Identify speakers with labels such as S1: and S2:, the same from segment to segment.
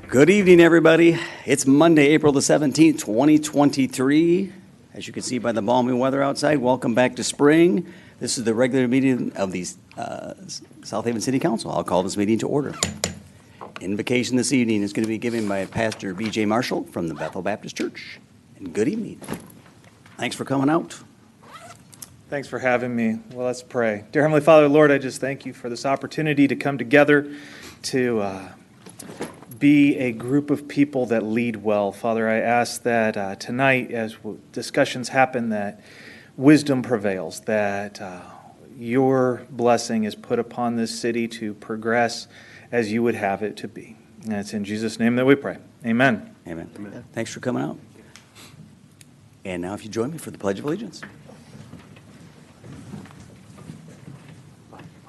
S1: Good evening, everybody. It's Monday, April the 17th, 2023. As you can see by the balmy weather outside, welcome back to spring. This is the regular meeting of the South Haven City Council. I'll call this meeting to order. Invocation this evening is going to be given by Pastor B.J. Marshall from the Bethel Baptist Church. And good evening. Thanks for coming out.
S2: Thanks for having me. Well, let's pray. Dear Heavenly Father, Lord, I just thank you for this opportunity to come together to be a group of people that lead well. Father, I ask that tonight, as discussions happen, that wisdom prevails, that your blessing is put upon this city to progress as you would have it to be. And it's in Jesus' name that we pray. Amen.
S1: Amen. Amen. Thanks for coming out. And now if you join me for the Pledge of Allegiance.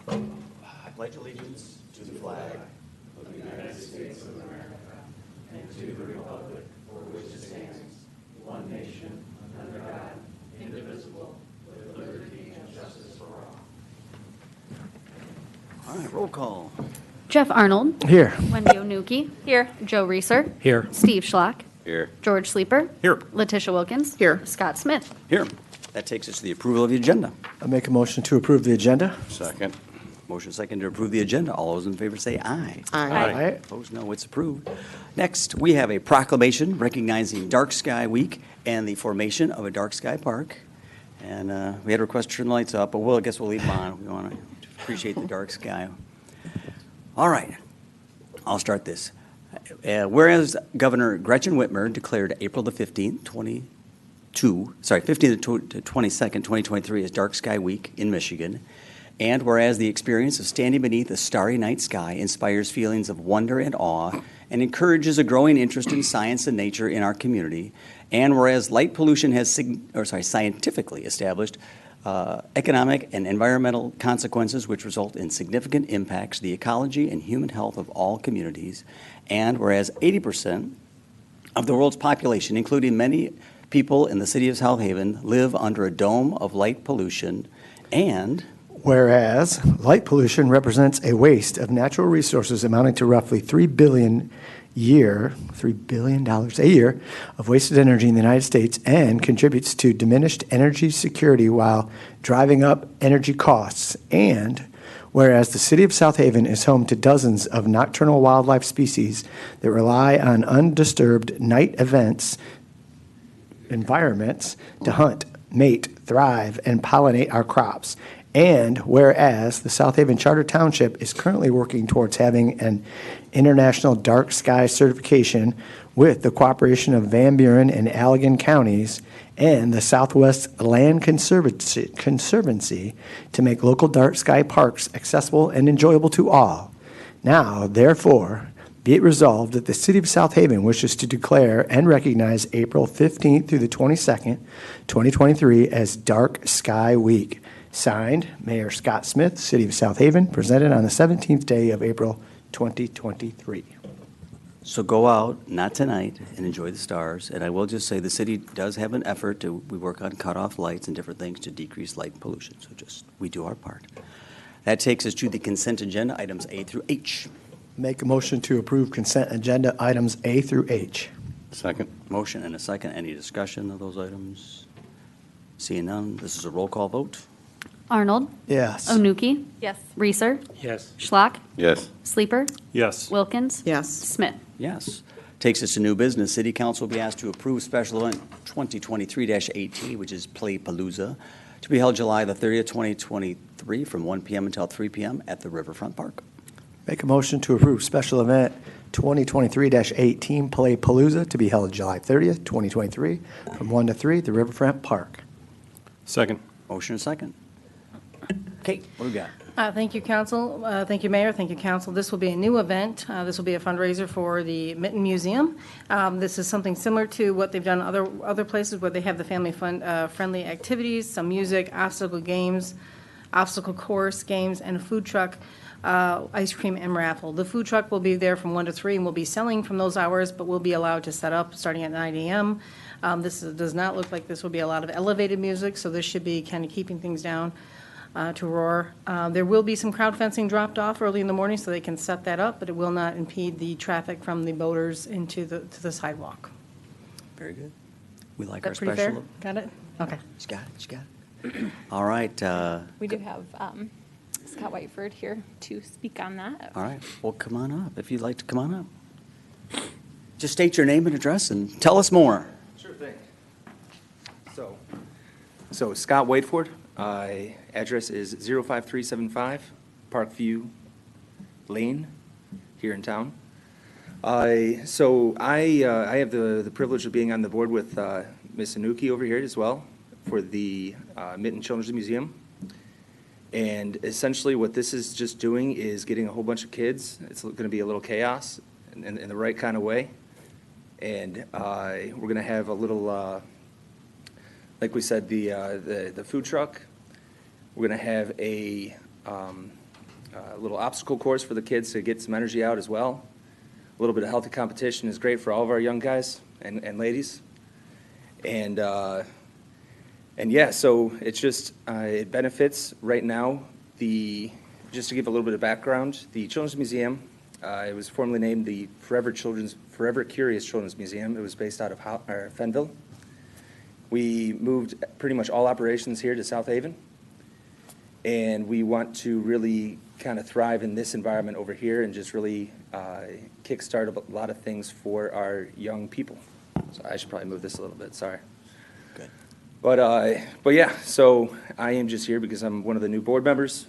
S1: I pledge allegiance to the flag of the United States of America and to the republic for which it stands, one nation, under God, indivisible, with liberty and justice for all. All right, roll call.
S3: Jeff Arnold.
S4: Here.
S3: Wendy Onuki. Here. Joe Reeser.
S4: Here.
S3: Steve Schlock.
S1: Here.
S3: George Sleeper.
S1: Here.
S3: Letitia Wilkins. Here. Scott Smith.
S1: Here. That takes us to the approval of the agenda.
S4: I make a motion to approve the agenda.
S1: Second. Motion second to approve the agenda. All those in favor say aye.
S4: Aye.
S1: Opposed, no. It's approved. Next, we have a proclamation recognizing Dark Sky Week and the formation of a Dark Sky Park. And we had a request to turn the lights up, but I guess we'll leave them on. We want to appreciate the dark sky. All right. I'll start this. Whereas Governor Gretchen Whitmer declared April the 15th, 15th to 22nd, 2023 as Dark Sky Week in Michigan. And whereas the experience of standing beneath a starry night sky inspires feelings of wonder and awe and encourages a growing interest in science and nature in our community, and whereas light pollution has scientifically established economic and environmental consequences which result in significant impacts to the ecology and human health of all communities, and whereas 80% of the world's population, including many people in the city of South Haven, live under a dome of light pollution, and
S4: whereas light pollution represents a waste of natural resources amounting to roughly $3 billion a year of wasted energy in the United States and contributes to diminished energy security while driving up energy costs. And whereas the city of South Haven is home to dozens of nocturnal wildlife species that rely on undisturbed night environments to hunt, mate, thrive, and pollinate our crops. And whereas the South Haven Charter Township is currently working towards having an international dark sky certification with the cooperation of Van Buren and Allegan counties and the Southwest Land Conservancy to make local dark sky parks accessible and enjoyable to all. Now, therefore, be it resolved that the City of South Haven wishes to declare and recognize April 15th through the 22nd, 2023 as Dark Sky Week. Signed, Mayor Scott Smith, City of South Haven, presented on the 17th day of April, 2023.
S1: so go out, not tonight, and enjoy the stars. And I will just say the city does have an effort we work on cutoff lights and different things to decrease light pollution. So we do our part. That takes us to the consent agenda, items A through H.
S4: Make a motion to approve consent agenda items A through H.
S5: Second.
S1: Motion and a second. Any discussion of those items? Seeing none, this is a roll call vote.
S3: Arnold.
S4: Yes.
S3: Onuki. Yes. Reeser.
S2: Yes.
S3: Schlock.
S5: Yes.
S3: Sleeper.
S2: Yes.
S3: Wilkins.
S6: Yes.
S3: Smith.
S1: Yes. Takes us to new business. City Council will be asked to approve special event 2023-18, which is Playpalooza, to be held July the 30th, 2023, from 1 p.m. until 3 p.m. at the Riverfront Park.
S4: Make a motion to approve special event 2023-18 Playpalooza to be held July 30th, 2023, from 1 to 3 at the Riverfront Park.
S5: Second.
S1: Motion and second. Kate, what do we got?
S6: Thank you, Council. Thank you, Mayor. Thank you, Council. This will be a new event. This will be a fundraiser for the Mitten Museum. This is something similar to what they've done other places where they have the family-friendly activities, some music, obstacle games, obstacle course games, and a food truck, ice cream, and raffle. The food truck will be there from 1 to 3 and will be selling from those hours, but will be allowed to set up starting at 9 a.m. This does not look like this will be a lot of elevated music, so this should be kind of keeping things down. to roar. There will be some crowd fencing dropped off early in the morning so they can set that up, but it will not impede the traffic from the boaters into to the sidewalk.
S1: Very good. We like our
S6: Is that pretty fair?
S1: special.
S6: Got it? Okay.
S1: She got it, she got it. All right,
S7: We do have Scott Whiteford here to speak on that.
S1: all right. Well, come on up, if you'd like to come on up. Just state your name and address and tell us more.
S8: Sure thing. So Scott Whiteford, address is 05375 Parkview Lane here in town. So I have the privilege of being on the board with Ms. Anuki over here as well for the Mitten Children's Museum. And essentially what this is just doing is getting a whole bunch of kids. It's going to be a little chaos in the right kind of way. And we're going to have a little, like we said, the food truck. We're going to have a little obstacle course for the kids to get some energy out as well. A little bit of healthy competition is great for all of our young guys and ladies. And yeah, so it's just, it benefits right now. Just to give a little bit of background, the Children's Museum, it was formerly named the Forever Curious Children's Museum. It was based out of Fenville. We moved pretty much all operations here to South Haven. And we want to really kind of thrive in this environment over here and just really kickstart a lot of things for our young people. So I should probably move this a little bit, sorry.
S1: Good.
S8: But yeah, so I am just here because I'm one of the new board members.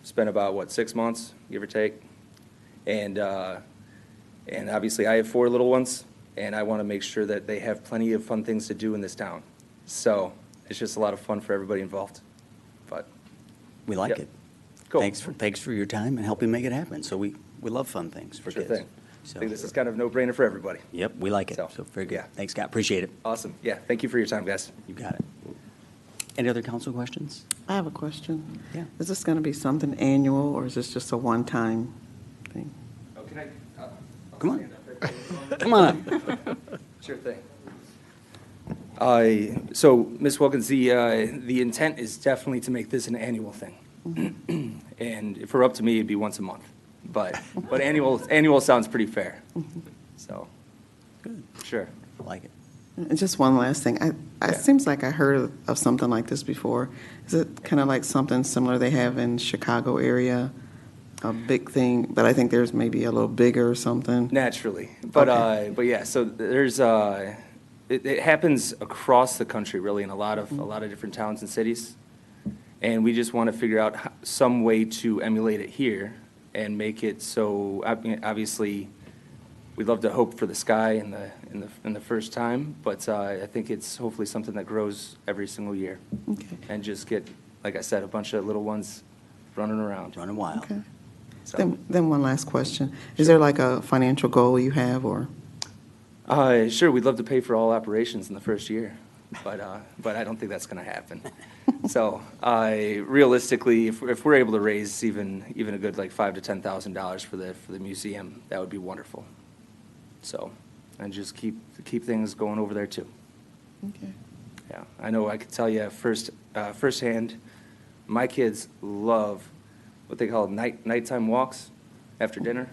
S8: Spent about, 6 months, give or take. And obviously I have 4 little ones, and I want to make sure that they have plenty of fun things to do in this town. So it's just a lot of fun for everybody involved. But
S1: We like
S8: Yep.
S1: it.
S8: Cool.
S1: Thanks for your time and helping make it happen. So we love fun things for
S8: Sure
S1: kids.
S8: thing.
S1: So-
S8: I think this is kind of a no-brainer for everybody.
S1: Yep, we like it.
S8: So,
S1: So very good.
S8: yeah.
S1: Thanks, Scott. Appreciate it.
S8: Awesome. Yeah, thank you for your time, guys.
S1: You got it. Any other council questions?
S9: I have a question.
S1: Yeah.
S9: Is this going to be something annual, or is this just a one-time thing?
S8: Oh, can I?
S1: Come on. Come on up.
S8: Sure thing. So, Ms. Wilkins, the intent is definitely to make this an annual thing. And if it were up to me, it'd be once a month. But annual sounds pretty fair. So, sure.
S1: I like it.
S9: And just one last thing. It seems like I heard of something like this before. Is it kind of like something similar they have in Chicago area? A big thing, but I think there's maybe a little bigger or something.
S8: Naturally. But,
S9: Okay.
S8: but yeah, so there's, it happens across the country, really, in a lot of different towns and cities. And we just want to figure out some way to emulate it here and make it so, obviously, we'd love to hope for the sky in the first time, but I think it's hopefully something that grows every single year.
S9: Okay.
S8: And just get, like I said, a bunch of little ones running around.
S1: Running wild.
S9: Okay.
S8: So,
S9: Then one last question. Is there like a financial goal you have, or?
S8: sure, we'd love to pay for all operations in the first year, but I don't think that's going to happen. So, realistically, if we're able to raise even a good like $5,000 to $10,000 for the museum, that would be wonderful. So, and just keep things going over there too.
S9: Okay.
S8: Yeah, I know. I could tell you firsthand, my kids love what they call nighttime walks after dinner.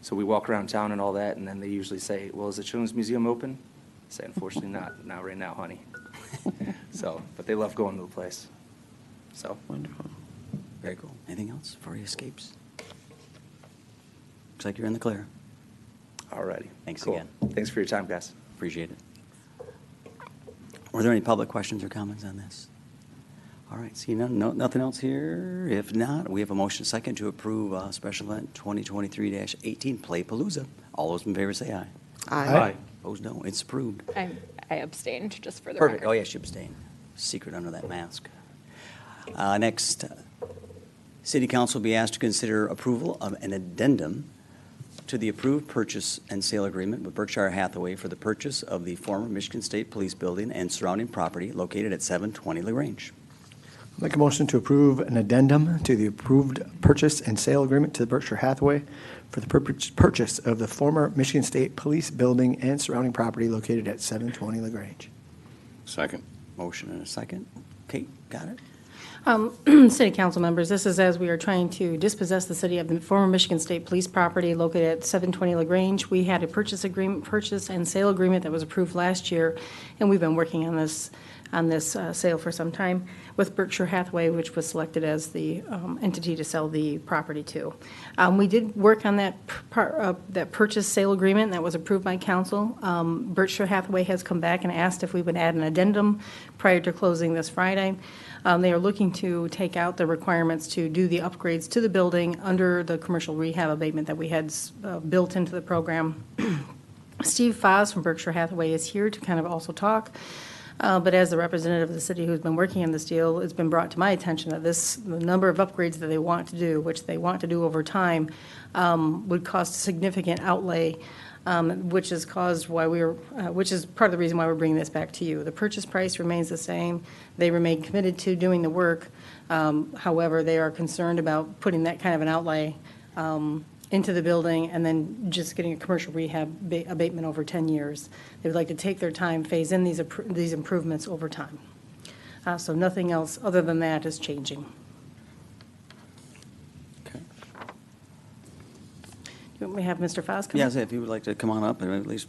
S8: So we walk around town and all that, and then they usually say, "Well, is the Children's Museum open?" I say, "Unfortunately, not right now, honey." So, but they love going to the place. So,
S9: Wonderful.
S1: Very cool. Anything else before he escapes? Looks like you're in the clear.
S8: alrighty.
S1: Thanks
S8: Cool.
S1: again.
S8: Thanks for your time, guys.
S1: Appreciate it. Were there any public questions or comments on this? All right, see nothing else here. If not, we have a motion second to approve special event 2023-18 Playpalooza. All those in favor say aye.
S9: Aye.
S1: Opposed, no. It's approved.
S7: I abstained, just for the
S1: Perfect.
S7: record.
S1: Oh, yes, you abstain. Secret under that mask. Next, City Council will be asked to consider approval of an addendum to the approved purchase and sale agreement with Berkshire Hathaway for the purchase of the former Michigan State Police Building and surrounding property located at 720 LaGrange.
S4: Make a motion to approve an addendum to the approved purchase and sale agreement to Berkshire Hathaway for the purchase of the former Michigan State Police Building and surrounding property located at 720 LaGrange.
S5: Second.
S1: Motion and a second. Kate, got it?
S6: City council members, this is as we are trying to dispossess the city of the former Michigan State Police property located at 720 LaGrange. We had a purchase and sale agreement that was approved last year, and we've been working on this sale for some time with Berkshire Hathaway, which was selected as the entity to sell the property to. We did work on that purchase sale agreement that was approved by council. Berkshire Hathaway has come back and asked if we would add an addendum prior to closing this Friday. They are looking to take out the requirements to do the upgrades to the building under the commercial rehab abatement that we had built into the program. Steve Foss from Berkshire Hathaway is here to kind of also talk. But as the representative of the city who's been working on this deal, it's been brought to my attention that the number of upgrades that they want to do, which they want to do over time, would cost a significant outlay, which is part of the reason why we're bringing this back to you. The purchase price remains the same. They remain committed to doing the work. However, they are concerned about putting that kind of an outlay into the building and then just getting a commercial rehab abatement over 10 years. They would like to take their time, phase in these improvements over time. So nothing else other than that is changing.
S1: Okay.
S6: Do we have Mr. Foss come?
S1: Yes, if you would like to come on up and at least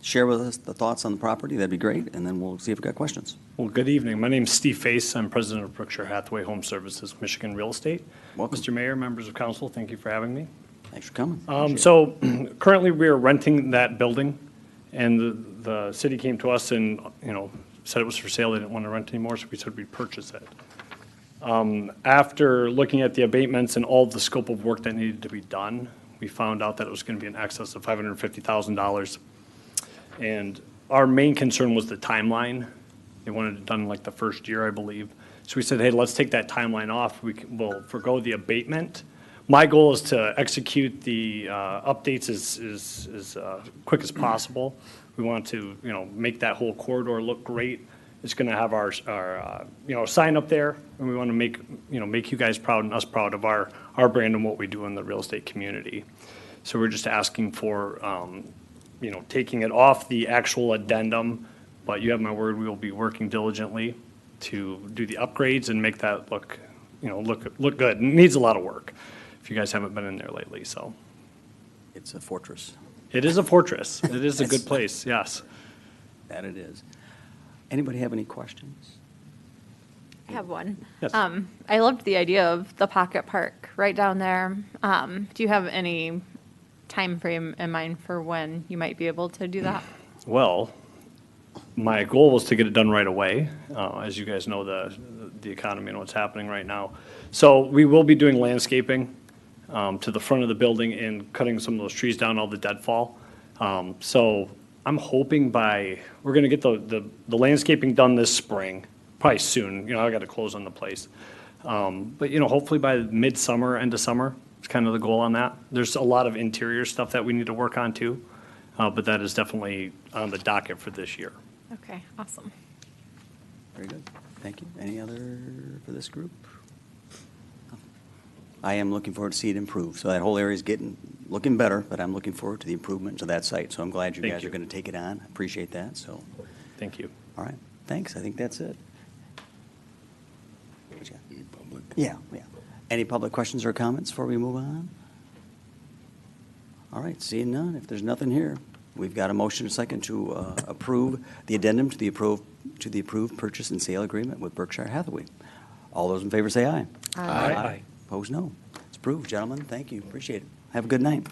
S1: share with us the thoughts on the property, that'd be great, and then we'll see if we've got questions.
S5: Well, good evening. My name's Steve Face. I'm president of Berkshire Hathaway Home Services, Michigan Real Estate.
S1: Welcome.
S5: Mr. Mayor, members of council, thank you for having me.
S1: Thanks for coming. Appreciate it.
S5: So currently, we are renting that building, and the city came to us and, said it was for sale. They didn't want to rent anymore, so we said we'd purchase it. After looking at the abatements and all the scope of work that needed to be done, we found out that it was going to be in excess of $550,000. And our main concern was the timeline. They wanted it done like the first year, I believe. So we said, hey, let's take that timeline off. We'll forgo the abatement. My goal is to execute the updates as quick as possible. We want to, make that whole corridor look great. It's going to have our sign up there, and we want to make you guys proud and us proud of our brand and what we do in the real estate community. So we're just asking for, taking it off the actual addendum, but you have my word, we will be working diligently to do the upgrades and make that look good. It needs a lot of work, if you guys haven't been in there lately, so.
S1: It's a fortress.
S5: It is a fortress. It is a good place, yes.
S1: That it is. Anybody have any questions?
S7: I have one.
S5: Yes.
S7: I loved the idea of the pocket park right down there. Do you have any time frame in mind for when you might be able to do that?
S5: Well, my goal was to get it done right away. As you guys know, the economy and what's happening right now. So we will be doing landscaping to the front of the building and cutting some of those trees down, all the deadfall. So I'm hoping we're going to get the landscaping done this spring, probably soon. I got to close on the place. But hopefully by midsummer, end of summer, it's kind of the goal on that. There's a lot of interior stuff that we need to work on too, but that is definitely on the docket for this year.
S7: Okay, awesome.
S1: Very good. Thank you. Any other for this group? I am looking forward to see it improve. So that whole area is looking better, but I'm looking forward to the improvement to that site. So I'm glad you
S5: Thank
S1: guys
S5: you.
S1: are going to take it on. I appreciate that. So,
S5: Thank you.
S1: all right. Thanks. I think that's it. Yeah. Any public questions or comments before we move on? All right, seeing none, if there's nothing here, we've got a motion and a second to approve the addendum to the approved purchase and sale agreement with Berkshire Hathaway. All those in favor say aye.
S5: Aye.
S1: Opposed, no. It's approved, gentlemen. Thank you. Appreciate it. Have a good night.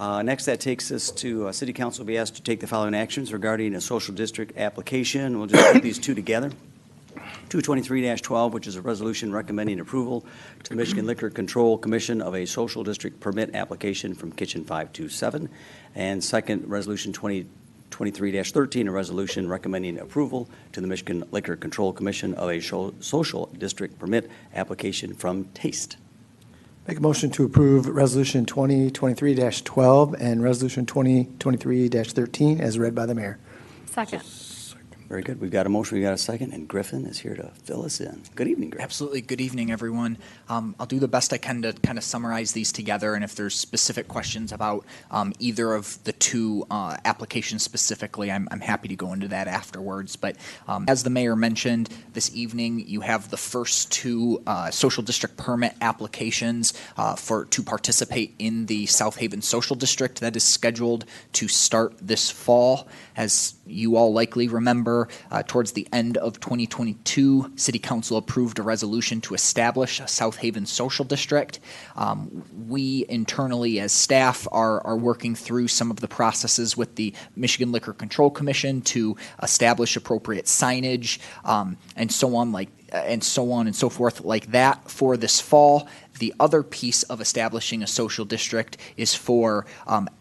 S1: Next, that takes us to City Council will be asked to take the following actions regarding a social district application. We'll just put these two together. 223-12, which is a resolution recommending approval to the Michigan Liquor Control Commission of a social district permit application from Kitchen 527. And second, Resolution 2023-13, a resolution recommending approval to the Michigan Liquor Control Commission of a social district permit application from Taste.
S4: Make a motion to approve Resolution 2023-12 and Resolution 2023-13 as read by the mayor.
S7: Second.
S1: Very good. We've got a motion, we've got a second, and Griffin is here to fill us in. Good evening, Griffin.
S10: Absolutely. Good evening, everyone. I'll do the best I can to kind of summarize these together, and if there's specific questions about either of the two applications specifically, I'm happy to go into that afterwards. But as the mayor mentioned, this evening you have the first two social district permit applications to participate in the South Haven Social District that is scheduled to start this fall. As you all likely remember, towards the end of 2022, City Council approved a resolution to establish a South Haven Social District. We internally as staff are working through some of the processes with the Michigan Liquor Control Commission to establish appropriate signage and so on and so forth like that for this fall. The other piece of establishing a social district is for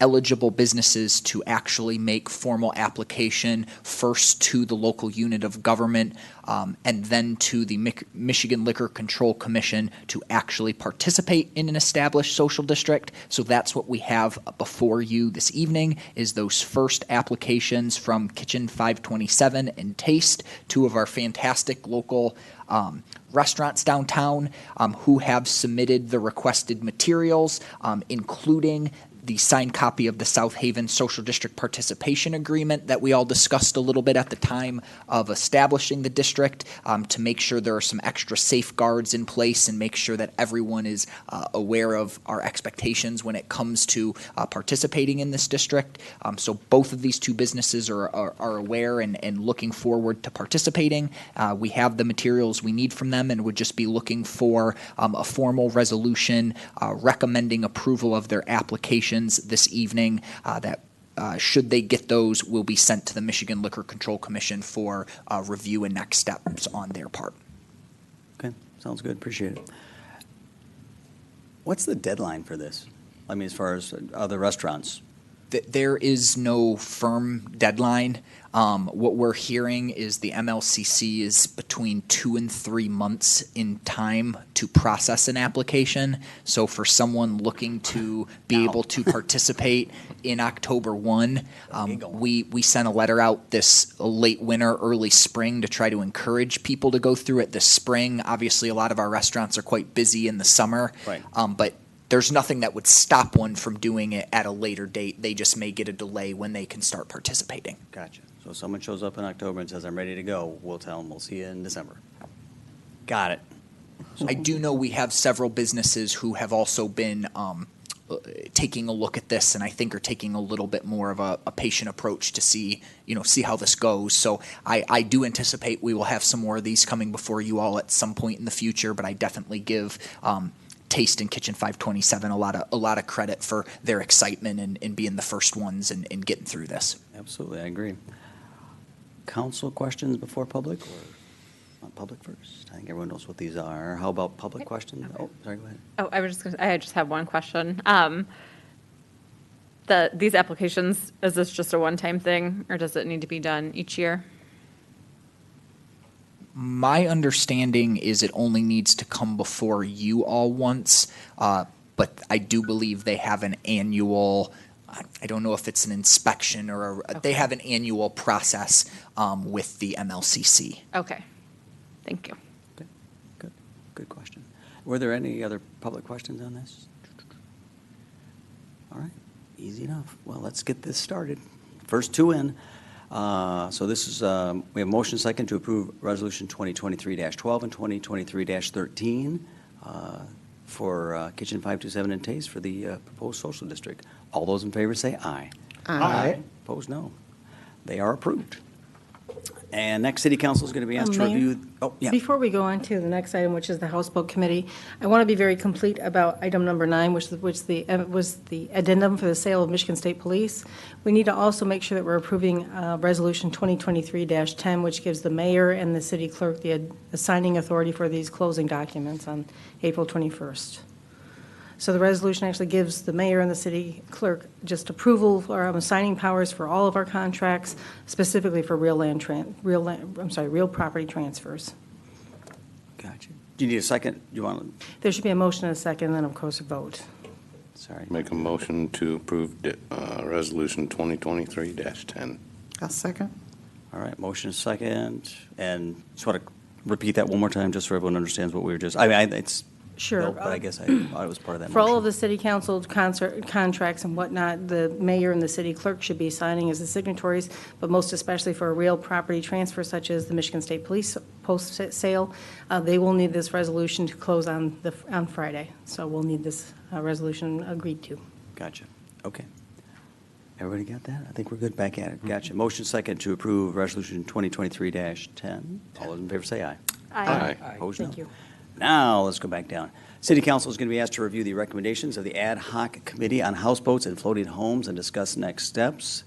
S10: eligible businesses to actually make formal application first to the local unit of government and then to the Michigan Liquor Control Commission to actually participate in an established social district. So that's what we have before you this evening is those first applications from Kitchen 527 and Taste, two of our fantastic local restaurants downtown who have submitted the requested materials, including the signed copy of the South Haven Social District Participation Agreement that we all discussed a little bit at the time of establishing the district to make sure there are some extra safeguards in place and make sure that everyone is aware of our expectations when it comes to participating in this district. So both of these two businesses are aware and looking forward to participating. We have the materials we need from them and would just be looking for a formal resolution recommending approval of their application this evening that should they get those will be sent to the Michigan Liquor Control Commission for review and next steps on their part.
S1: Okay, sounds good. Appreciate it. What's the deadline for this? I mean, as far as other restaurants?
S10: There is no firm deadline. What we're hearing is the MLCC is between 2 and 3 months in time to process an application. So for someone looking to be able to participate in October 1, we sent a letter out this late winter, early spring to try to encourage people to go through it this spring. Obviously, a lot of our restaurants are quite busy in the summer,
S1: right.
S10: But there's nothing that would stop one from doing it at a later date. They just may get a delay when they can start participating.
S1: Gotcha. So if someone shows up in October and says, I'm ready to go, we'll tell them, we'll see you in December. Got it.
S10: I do know we have several businesses who have also been taking a look at this, and I think are taking a little bit more of a patient approach to see how this goes. So I do anticipate we will have some more of these coming before you all at some point in the future, but I definitely give Taste and Kitchen 527 a lot of credit for their excitement and being the first ones and getting through this.
S1: Absolutely, I agree. Council questions before public, or not public first? I think everyone knows what these are. How about public questions? Oh, sorry, go ahead.
S7: Oh, I just have one question. These applications, is this just a one-time thing, or does it need to be done each year?
S10: My understanding is it only needs to come before you all once, but I do believe they have an annual, I don't know if it's an inspection or they have an annual process with the MLCC.
S7: Okay, thank you.
S1: Okay, good question. Were there any other public questions on this? All right, easy enough. Well, let's get this started. First two in. So this is, we have motion second to approve Resolution 2023-12 and 2023-13 for Kitchen 527 and Taste for the proposed social district. All those in favor say aye.
S4: Aye.
S1: Opposed, no. They are approved. And next, City Council is going to be asked to
S6: Mayor?
S1: review. Oh, yeah.
S6: Before we go on to the next item, which is the House Boat Committee, I want to be very complete about item number 9, which was the addendum for the sale of Michigan State Police. We need to also make sure that we're approving Resolution 2023-10, which gives the mayor and the city clerk the assigning authority for these closing documents on April 21st. So the resolution actually gives the mayor and the city clerk just approval for assigning powers for all of our contracts, specifically for real property transfers.
S1: Gotcha. Do you need a second? Do you want to?
S6: There should be a motion and a second, and then of course a vote.
S1: Sorry.
S11: Make a motion to approve Resolution 2023-10.
S9: A second?
S1: All right, motion is second, and just want to repeat that one more time, just so everyone understands what we were just, it's,
S6: Sure.
S1: no, but I guess I thought it was part of that
S6: For all of
S1: motion.
S6: the city council contracts and whatnot, the mayor and the city clerk should be signing as the signatories, but most especially for a real property transfer such as the Michigan State Police post sale, they will need this resolution to close on Friday. So we'll need this resolution agreed to.
S1: Gotcha, okay. Everybody got that? I think we're good, back at it, gotcha. Motion second to approve Resolution 2023-10. All those in favor say aye.
S3: Aye.
S1: Opposed, no.
S6: Thank you.
S1: Now, let's go back down. City Council is going to be asked to review the recommendations of the Ad Hoc Committee on Houseboats and Floating Homes and discuss next steps.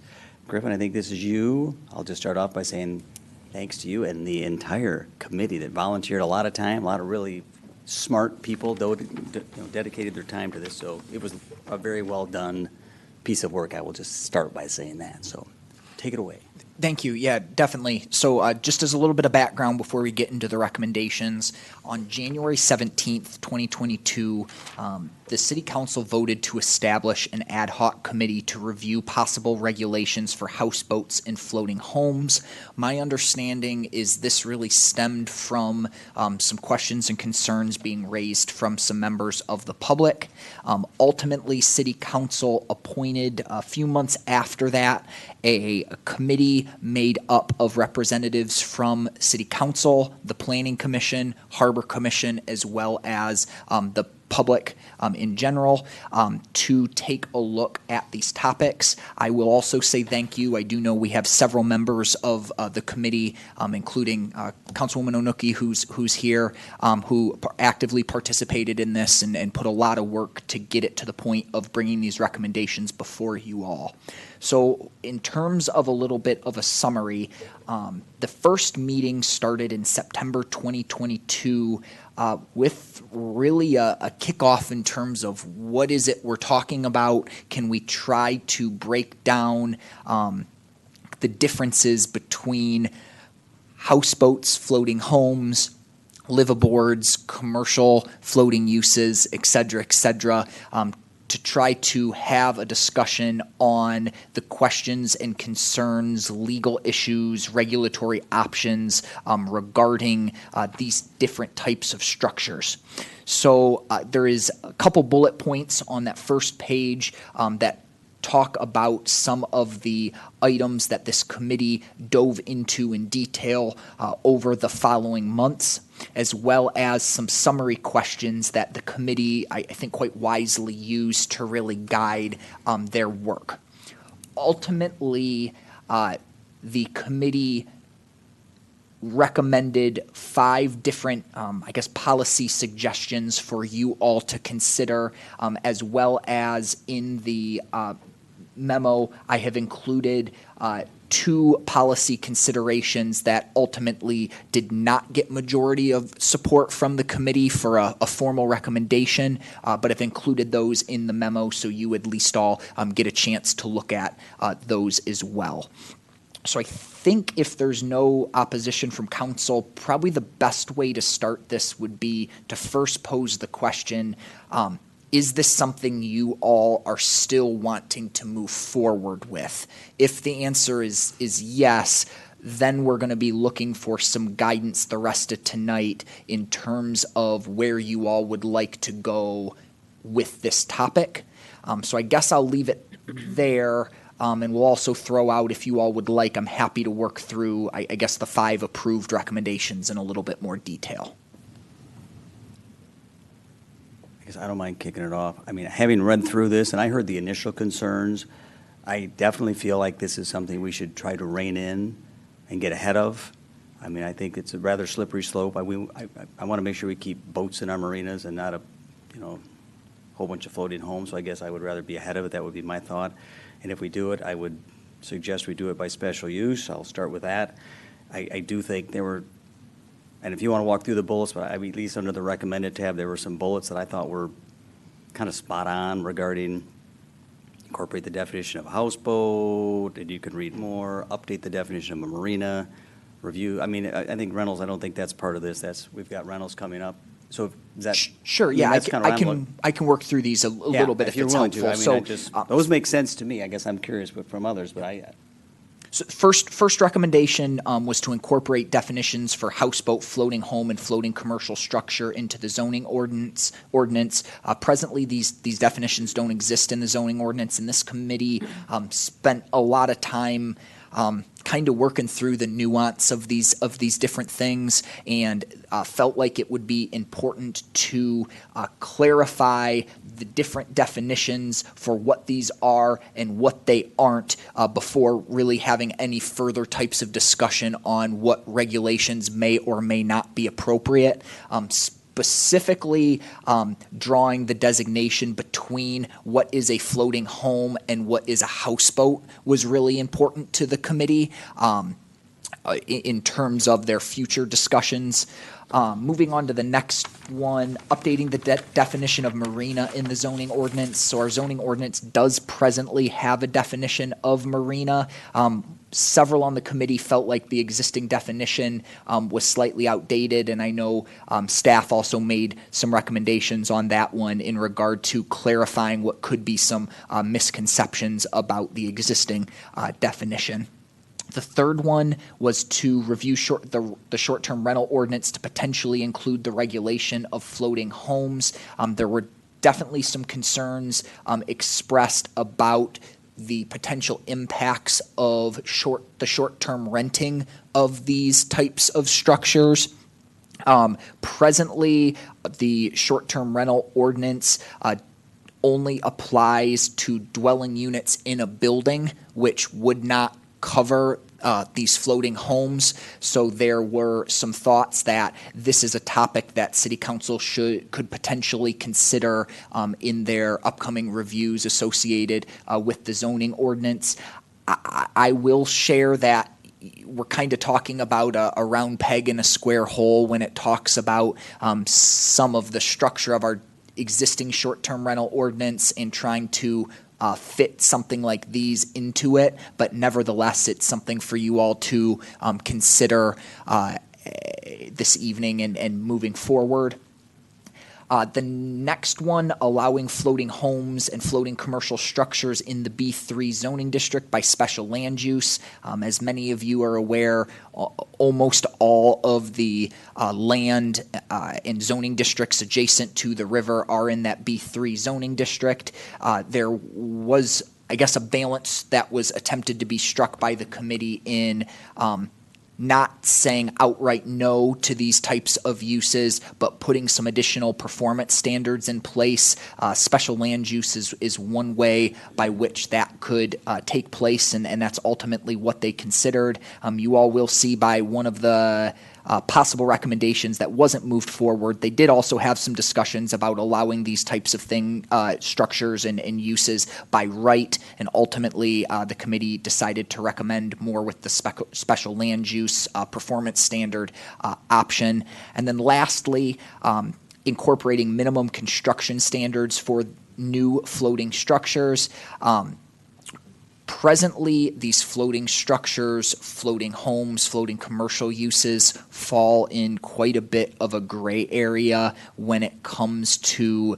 S1: Griffin, I think this is you. I'll just start off by saying thanks to you and the entire committee that volunteered a lot of time, a lot of really smart people dedicated their time to this. So it was a very well done piece of work. I will just start by saying that. So take it away.
S10: Thank you. Yeah, definitely. So just as a little bit of background before we get into the recommendations, on January 17th, 2022, the City Council voted to establish an ad hoc committee to review possible regulations for houseboats and floating homes. My understanding is this really stemmed from some questions and concerns being raised from some members of the public. Ultimately, City Council appointed a few months after that a committee made up of representatives from City Council, the Planning Commission, Harbor Commission, as well as the public in general to take a look at these topics. I will also say thank you. I do know we have several members of the committee, including Councilwoman Onuki, who's here, who actively participated in this and put a lot of work to get it to the point of bringing these recommendations before you all. So in terms of a little bit of a summary, the first meeting started in September 2022 with really a kickoff in terms of what is it we're talking about. Can we try to break down the differences between houseboats, floating homes, liveaboards, commercial floating uses, et cetera, to try to have a discussion on the questions and concerns, legal issues, regulatory options regarding these different types of structures. So there is a couple bullet points on that first page that talk about some of the items that this committee dove into in detail over the following months, as well as some summary questions that the committee, I think, quite wisely used to really guide their work. Ultimately, the committee recommended 5 different, policy suggestions for you all to consider, as well as in the memo, I have included 2 policy considerations that ultimately did not get majority of support from the committee for a formal recommendation, but have included those in the memo so you at least all get a chance to look at those as well. So I think if there's no opposition from council, probably the best way to start this would be to first pose the question, is this something you all are still wanting to move forward with? If the answer is yes, then we're going to be looking for some guidance the rest of tonight in terms of where you all would like to go with this topic. So I guess I'll leave it there. And we'll also throw out, if you all would like, I'm happy to work through, I guess, the 5 approved recommendations in a little bit more detail.
S1: I guess I don't mind kicking it off. I mean, having read through this, and I heard the initial concerns, I definitely feel like this is something we should try to rein in and get ahead of. I mean, I think it's a rather slippery slope. I want to make sure we keep boats in our marinas and not a whole bunch of floating homes. So I guess I would rather be ahead of it. That would be my thought. And if we do it, I would suggest we do it by special use. I'll start with that. I do think there were, and if you want to walk through the bullets, but at least under the recommended tab, there were some bullets that I thought were kind of spot on regarding incorporate the definition of a houseboat, and you could read more, update the definition of a marina, review. I mean, I think rentals, I don't think that's part of this. We've got rentals coming up. So is that?
S10: Sure, yeah, I can work through these a little bit if
S1: you're
S10: it's
S1: willing
S10: helpful.
S1: to. I mean, those make sense to me. I guess I'm curious from others, but
S10: So first recommendation was to incorporate definitions for houseboat, floating home, and floating commercial structure into the zoning ordinance. Presently, these definitions don't exist in the zoning ordinance, and this committee spent a lot of time kind of working through the nuance of these different things, and felt like it would be important to clarify the different definitions for what these are and what they aren't before really having any further types of discussion on what regulations may or may not be appropriate. Specifically drawing the designation between what is a floating home and what is a houseboat was really important to the committee in terms of their future discussions. Moving on to the next one, updating the definition of marina in the zoning ordinance. So our zoning ordinance does presently have a definition of marina. Several on the committee felt like the existing definition was slightly outdated, and I know staff also made some recommendations on that one in regard to clarifying what could be some misconceptions about the existing definition. The third one was to review the short-term rental ordinance to potentially include the regulation of floating homes. There were definitely some concerns expressed about the potential impacts of the short-term renting of these types of structures. Presently, the short-term rental ordinance only applies to dwelling units in a building, which would not cover these floating homes. So there were some thoughts that this is a topic that City Council could potentially consider in their upcoming reviews associated with the zoning ordinance. I will share that we're kind of talking about a round peg in a square hole when it talks about some of the structure of our existing short-term rental ordinance and trying to fit something like these into it, but nevertheless, it's something for you all to consider this evening and moving forward. The next one, allowing floating homes and floating commercial structures in the B3 zoning district by special land use. As many of you are aware, almost all of the land and zoning districts adjacent to the river are in that B3 zoning district. There was, I guess, a balance that was attempted to be struck by the committee in not saying outright no to these types of uses, but putting some additional performance standards in place. Special land use is one way by which that could take place, and that's ultimately what they considered. You all will see by one of the possible recommendations that wasn't moved forward. They did also have some discussions about allowing these types of structures and uses by right, and ultimately the committee decided to recommend more with the special land use performance standard option. And then lastly, incorporating minimum construction standards for new floating structures. Presently, these floating structures, floating homes, floating commercial uses fall in quite a bit of a gray area when it comes to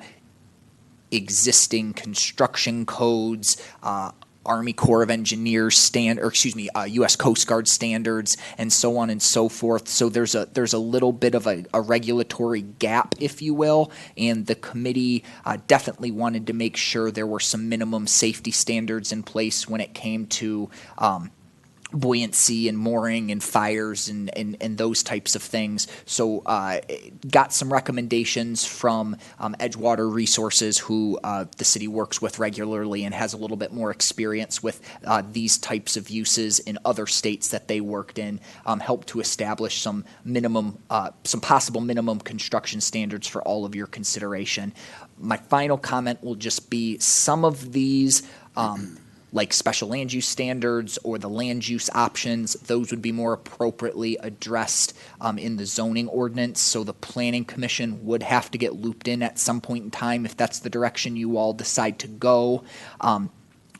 S10: existing construction codes, Army Corps of Engineers U.S. Coast Guard standards, and so on and so forth. So there's a little bit of a regulatory gap, if you will, and the committee definitely wanted to make sure there were some minimum safety standards in place when it came to buoyancy and mooring and fires and those types of things. So got some recommendations from Edgewater Resources, who the city works with regularly and has a little bit more experience with these types of uses in other states that they worked in, help to establish some possible minimum construction standards for all of your consideration. My final comment will just be some of these like special land use standards or the land use options, those would be more appropriately addressed in the zoning ordinance. So the planning commission would have to get looped in at some point in time if that's the direction you all decide to go.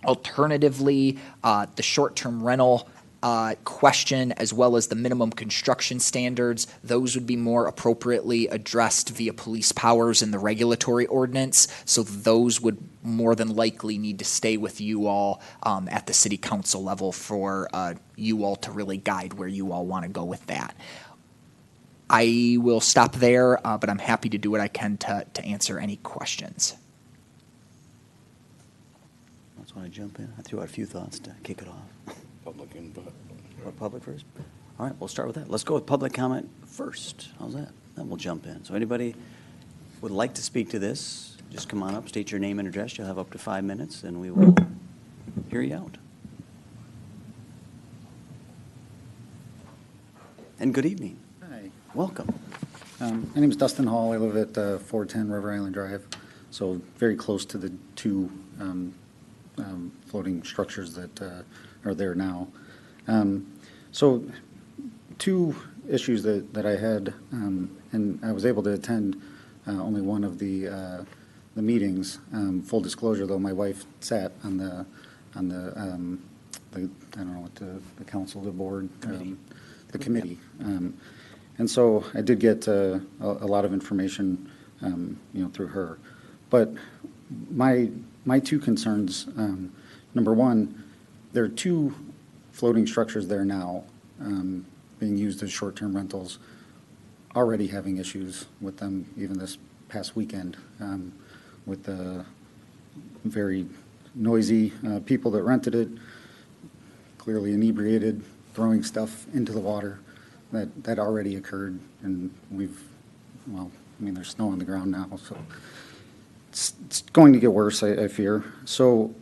S10: Alternatively, the short-term rental question, as well as the minimum construction standards, those would be more appropriately addressed via police powers in the regulatory ordinance. So those would more than likely need to stay with you all at the city council level for you all to really guide where you all want to go with that. I will stop there, but I'm happy to do what I can to answer any questions.
S1: I just want to jump in. I threw out a few thoughts to kick it off.
S11: Public input.
S1: Public first? All right, we'll start with that. Let's go with public comment first. How's that? Then we'll jump in. So anybody would like to speak to this, just come on up, state your name and address. You'll have up to 5 minutes, and we will hear you out. And good evening.
S12: Hi.
S1: Welcome.
S12: My name is Dustin Hall. I live at 410 River Island Drive, so very close to the two floating structures that are there now. So two issues that I had, and I was able to attend only one of the meetings. Full disclosure, though, my wife sat on the I don't know what the council, the board, the committee. And so I did get a lot of information, through her. But my two concerns, number one, there are two floating structures there now being used as short-term rentals, already having issues with them even this past weekend with the very noisy people that rented it, clearly inebriated, throwing stuff into the water. That already occurred, and there's snow on the ground now, so it's going to get worse, I fear. So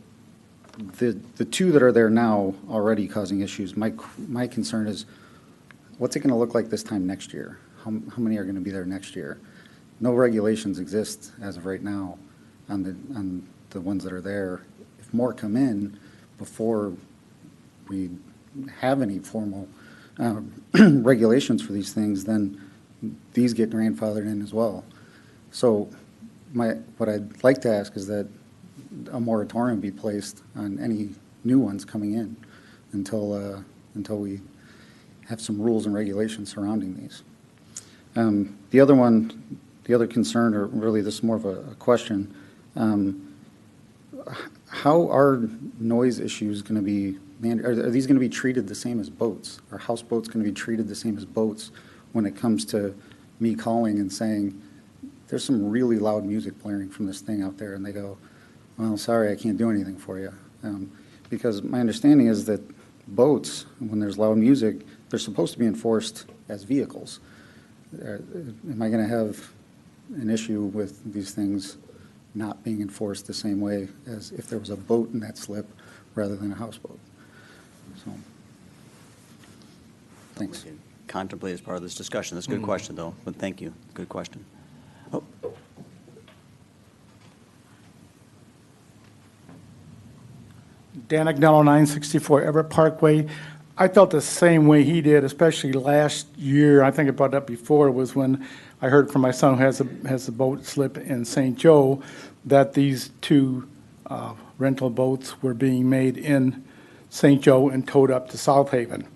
S12: the two that are there now already causing issues, my concern is, what's it going to look like this time next year? How many are going to be there next year? No regulations exist as of right now on the ones that are there. If more come in before we have any formal regulations for these things, then these get grandfathered in as well. So what I'd like to ask is that a moratorium be placed on any new ones coming in until we have some rules and regulations surrounding these. The other concern, or really this is more of a question, how are noise issues going to be are these going to be treated the same as boats? Are houseboats going to be treated the same as boats when it comes to me calling and saying, there's some really loud music blaring from this thing out there, and they go, well, sorry, I can't do anything for you. Because my understanding is that boats, when there's loud music, they're supposed to be enforced as vehicles. Am I going to have an issue with these things not being enforced the same way as if there was a boat in that slip rather than a houseboat? So, thanks.
S1: We can contemplate as part of this discussion. That's a good question, though, but thank you. Good question. Oh.
S13: Dan Agnello, 964 Everett Parkway. I felt the same way he did, especially last year. I think I brought it up before, was when I heard from my son who has a boat slip in St. Joe that these two rental boats were being made in St. Joe and towed up to South Haven.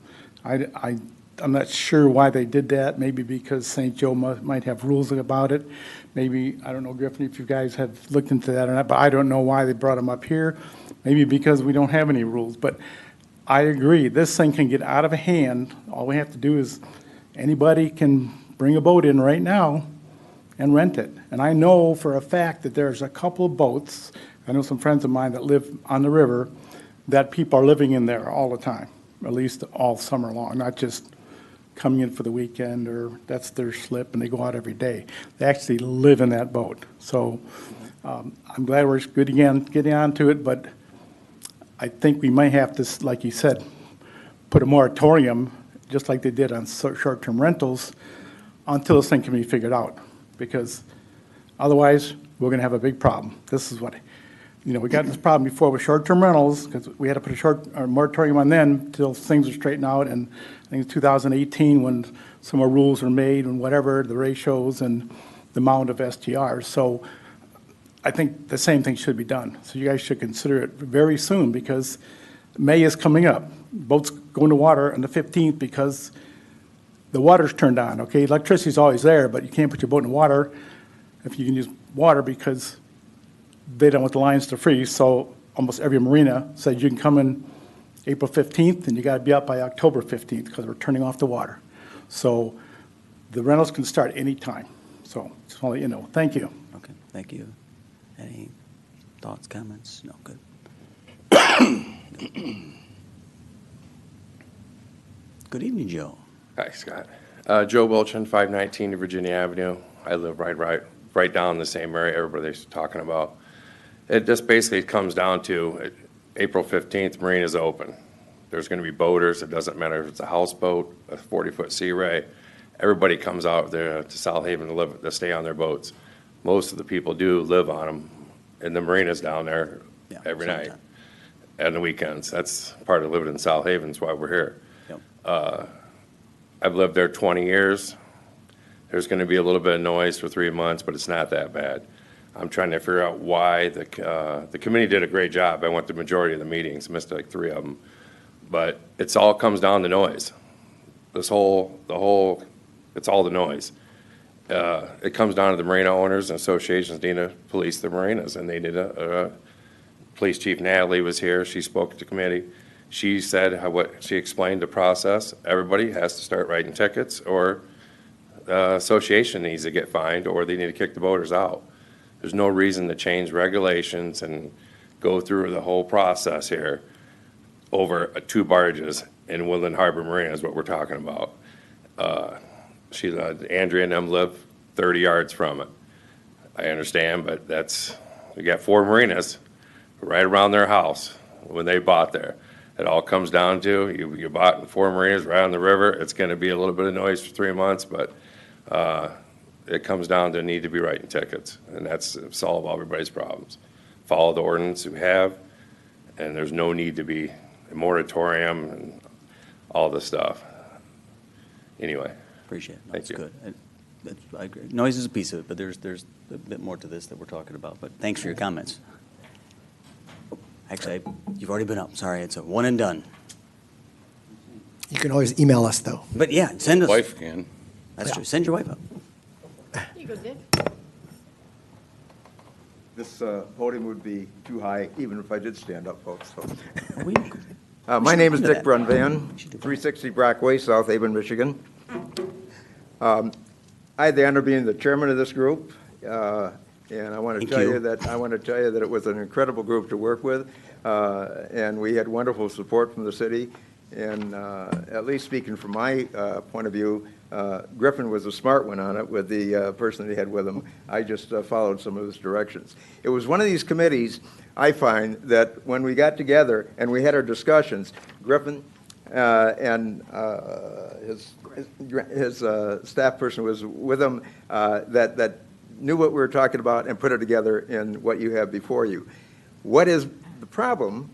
S13: I'm not sure why they did that. Maybe because St. Joe might have rules about it. Maybe, I don't know, Griffin, if you guys have looked into that or not, but I don't know why they brought them up here. Maybe because we don't have any rules. But I agree, this thing can get out of hand. All we have to do is, anybody can bring a boat in right now and rent it. And I know for a fact that there's a couple of boats, I know some friends of mine that live on the river, that people are living in there all the time, at least all summer long, not just coming in for the weekend or that's their slip and they go out every day. They actually live in that boat. So I'm glad we're getting onto it, but I think we might have to, like you said, put a moratorium, just like they did on short-term rentals, until this thing can be figured out. Because otherwise, we're going to have a big problem. This is what, we got this problem before with short-term rentals, because we had to put a moratorium on them until things are straightened out. And I think it's 2018 when some more rules were made and whatever, the ratios and the amount of STRs. So I think the same thing should be done. So you guys should consider it very soon, because May is coming up. boats go in the water on the 15th because the water's turned on, okay? Electricity's always there, but you can't put your boat in the water if you can use water because they don't want the lines to freeze. So almost every marina said you can come in April 15th and you got to be out by October 15th because we're turning off the water. So the rentals can start anytime. So just want to let you know. Thank you.
S1: Okay, thank you. Any thoughts, comments? No, good. Good evening, Joe.
S11: Hi, Scott. Joe Wilchin, 519 Virginia Avenue. I live right down in the same area everybody's talking about. It just basically comes down to April 15th, marina's open. There's going to be boaters. It doesn't matter if it's a houseboat, a 40-foot Sea Ray. Everybody comes out there to South Haven to stay on their boats. Most of the people do live on them in the marinas down there every night
S1: sometime.
S11: and the weekends. That's part of living in South Haven. That's why we're here.
S1: Yep.
S11: I've lived there 20 years. There's going to be a little bit of noise for 3 months, but it's not that bad. I'm trying to figure out why the committee did a great job. I went to the majority of the meetings, missed like 3 of them. But it's all comes down to noise. It's all the noise. It comes down to the marina owners and associations need to police the marinas, and they did Police Chief Natalie was here. She spoke to the committee. She said she explained the process. Everybody has to start writing tickets, or the association needs to get fined, or they need to kick the boaters out. There's no reason to change regulations and go through the whole process here over 2 barges in Woodland Harbor Marina is what we're talking about. Andrea and them live 30 yards from it. I understand, but we got 4 marinas right around their house when they bought there. It all comes down to you bought 4 marinas right on the river. It's going to be a little bit of noise for 3 months, but it comes down to need to be writing tickets, and that's solve everybody's problems. Follow the ordinance we have, and there's no need to be a moratorium and all this stuff. Anyway.
S1: Appreciate it. No,
S11: Thank
S1: that's
S11: you.
S1: good. I agree. Noise is a piece of it, but there's a bit more to this that we're talking about. But thanks for your comments. Actually, you've already been up. Sorry, it's a one and done.
S4: You can always email us, though.
S1: But yeah, send us.
S14: Wife can.
S1: That's true. Send your wife up.
S6: You go, Dick.
S15: This podium would be too high, even if I did stand up, folks. So.
S1: We
S15: My
S1: should
S15: name is
S1: do
S15: Dick
S1: that.
S15: Brunvan,
S1: We should do that.
S15: 360 Brockway, South Haven, Michigan. I had the honor of being the chairman of this group, and I want to
S1: Thank
S15: tell
S1: you.
S15: you that it was an incredible group to work with, and we had wonderful support from the city. And at least speaking from my point of view, Griffin was a smart one on it with the person that he had with him. I just followed some of his directions. It was one of these committees, I find, that when we got together and we had our discussions, Griffin and his staff person was with him that knew what we were talking about and put it together in what you have before you. What is the problem,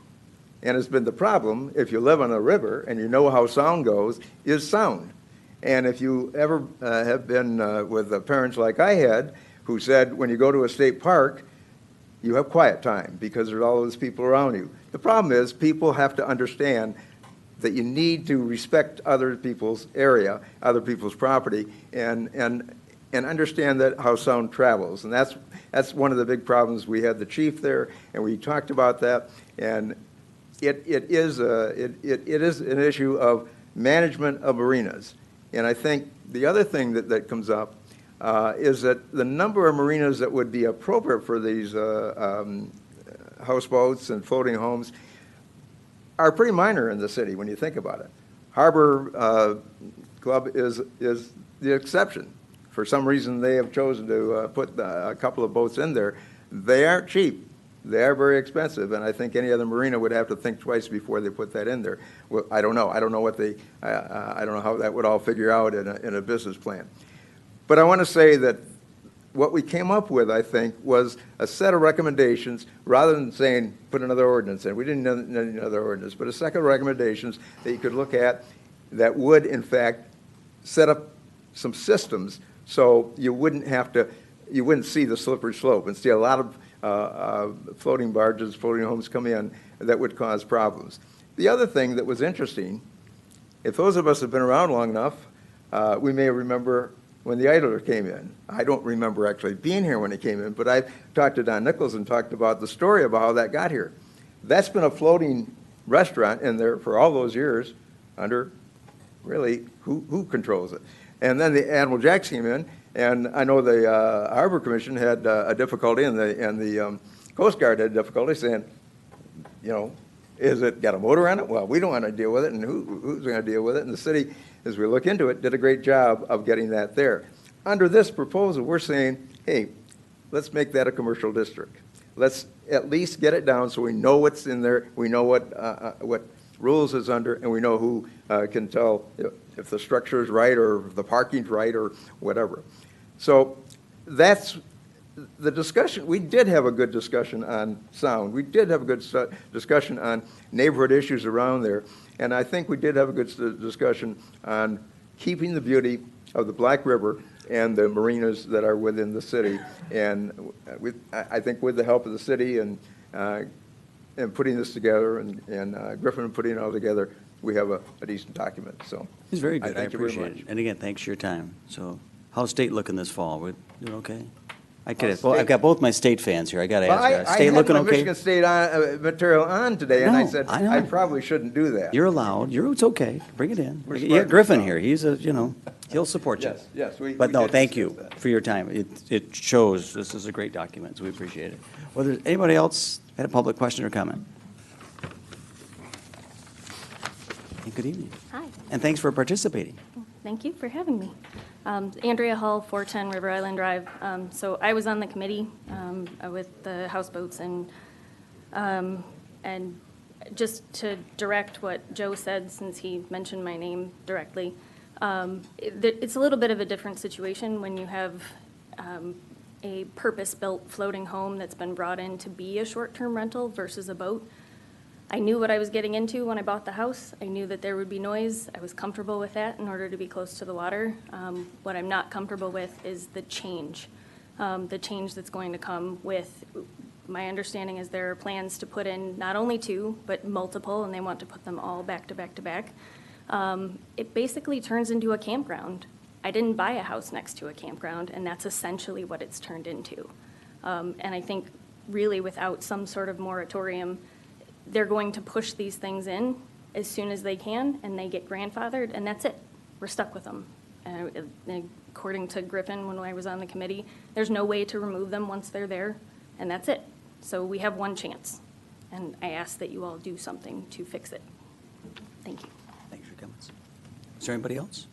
S15: and has been the problem if you live on a river and you know how sound goes, is sound. And if you ever have been with parents like I had, who said when you go to a state park, you have quiet time because there's all those people around you. The problem is people have to understand that you need to respect other people's area, other people's property, and understand that how sound travels. And that's one of the big problems. We had the chief there, and we talked about that. And it is an issue of management of marinas. And I think the other thing that comes up is that the number of marinas that would be appropriate for these houseboats and floating homes are pretty minor in the city when you think about it. Harbor Club is the exception. For some reason, they have chosen to put a couple of boats in there. They aren't cheap. They are very expensive, and I think any other marina would have to think twice before they put that in there. Well, I don't know. I don't know how that would all figure out in a business plan. But I want to say that what we came up with, I think, was a set of recommendations rather than saying put another ordinance in. We didn't need another ordinance, but a set of recommendations that you could look at that would, in fact, set up some systems so you wouldn't see the slippery slope and see a lot of floating barges, floating homes come in that would cause problems. The other thing that was interesting, if those of us have been around long enough, we may remember when the Idler came in. I don't remember actually being here when it came in, but I talked to Don Nichols and talked about the story about how that got here. That's been a floating restaurant in there for all those years under, really, who controls it? And then the Admiral Jacks came in, and I know the Harbor Commission had a difficulty, and the Coast Guard had difficulty saying, you know, is it got a motor on it? Well, we don't want to deal with it, and who's going to deal with it? And the city, as we look into it, did a great job of getting that there. Under this proposal, we're saying, hey, let's make that a commercial district. Let's at least get it down so we know what's in there, we know what rules is under, and we know who can tell if the structure is right or if the parking's right or whatever. So that's the discussion. We did have a good discussion on sound. We did have a good discussion on neighborhood issues around there. And I think we did have a good discussion on keeping the beauty of the Black River and the marinas that are within the city. And I think with the help of the city and putting this together and Griffin putting it all together, we have a decent document. So
S1: It's very good. I
S15: thank you very
S1: appreciate
S15: much.
S1: it. And again, thanks for your time. So how's state looking this fall? We doing okay? Well,
S15: state-
S1: I've got both my state fans here. I got to
S15: Well,
S1: ask you.
S15: I
S1: State
S15: had
S1: looking
S15: my
S1: okay?
S15: Michigan State material on today, and I
S1: No,
S15: said
S1: I know.
S15: I probably shouldn't do that.
S1: You're allowed. It's okay. Bring it in.
S15: We're
S1: You
S15: smart
S1: got Griffin
S15: now.
S1: here. He's he'll support you.
S15: Yes,
S1: But
S15: we
S1: no,
S15: did
S1: thank
S15: discuss
S1: you
S15: that.
S1: for your time. It shows this is a great document, so we appreciate it. Whether anybody else had a public question or comment? And good evening.
S14: Hi,
S1: And thanks for participating.
S14: thank you for having me. Andrea Hull, 410 River Island Drive. So I was on the committee with the houseboats, and just to direct what Joe said, since he mentioned my name directly, it's a little bit of a different situation when you have a purpose-built floating home that's been brought in to be a short-term rental versus a boat. I knew what I was getting into when I bought the house. I knew that there would be noise. I was comfortable with that in order to be close to the water. What I'm not comfortable with is the change that's going to come with, my understanding is there are plans to put in not only two, but multiple, and they want to put them all back to back to back. It basically turns into a campground. I didn't buy a house next to a campground, and that's essentially what it's turned into. And I think really without some sort of moratorium, they're going to push these things in as soon as they can, and they get grandfathered, and that's it. We're stuck with them. And according to Griffin, when I was on the committee, there's no way to remove them once they're there, and that's it. So we have one chance, and I ask that you all do something to fix it. Thank you.
S1: Thanks for your comments. Is there anybody else?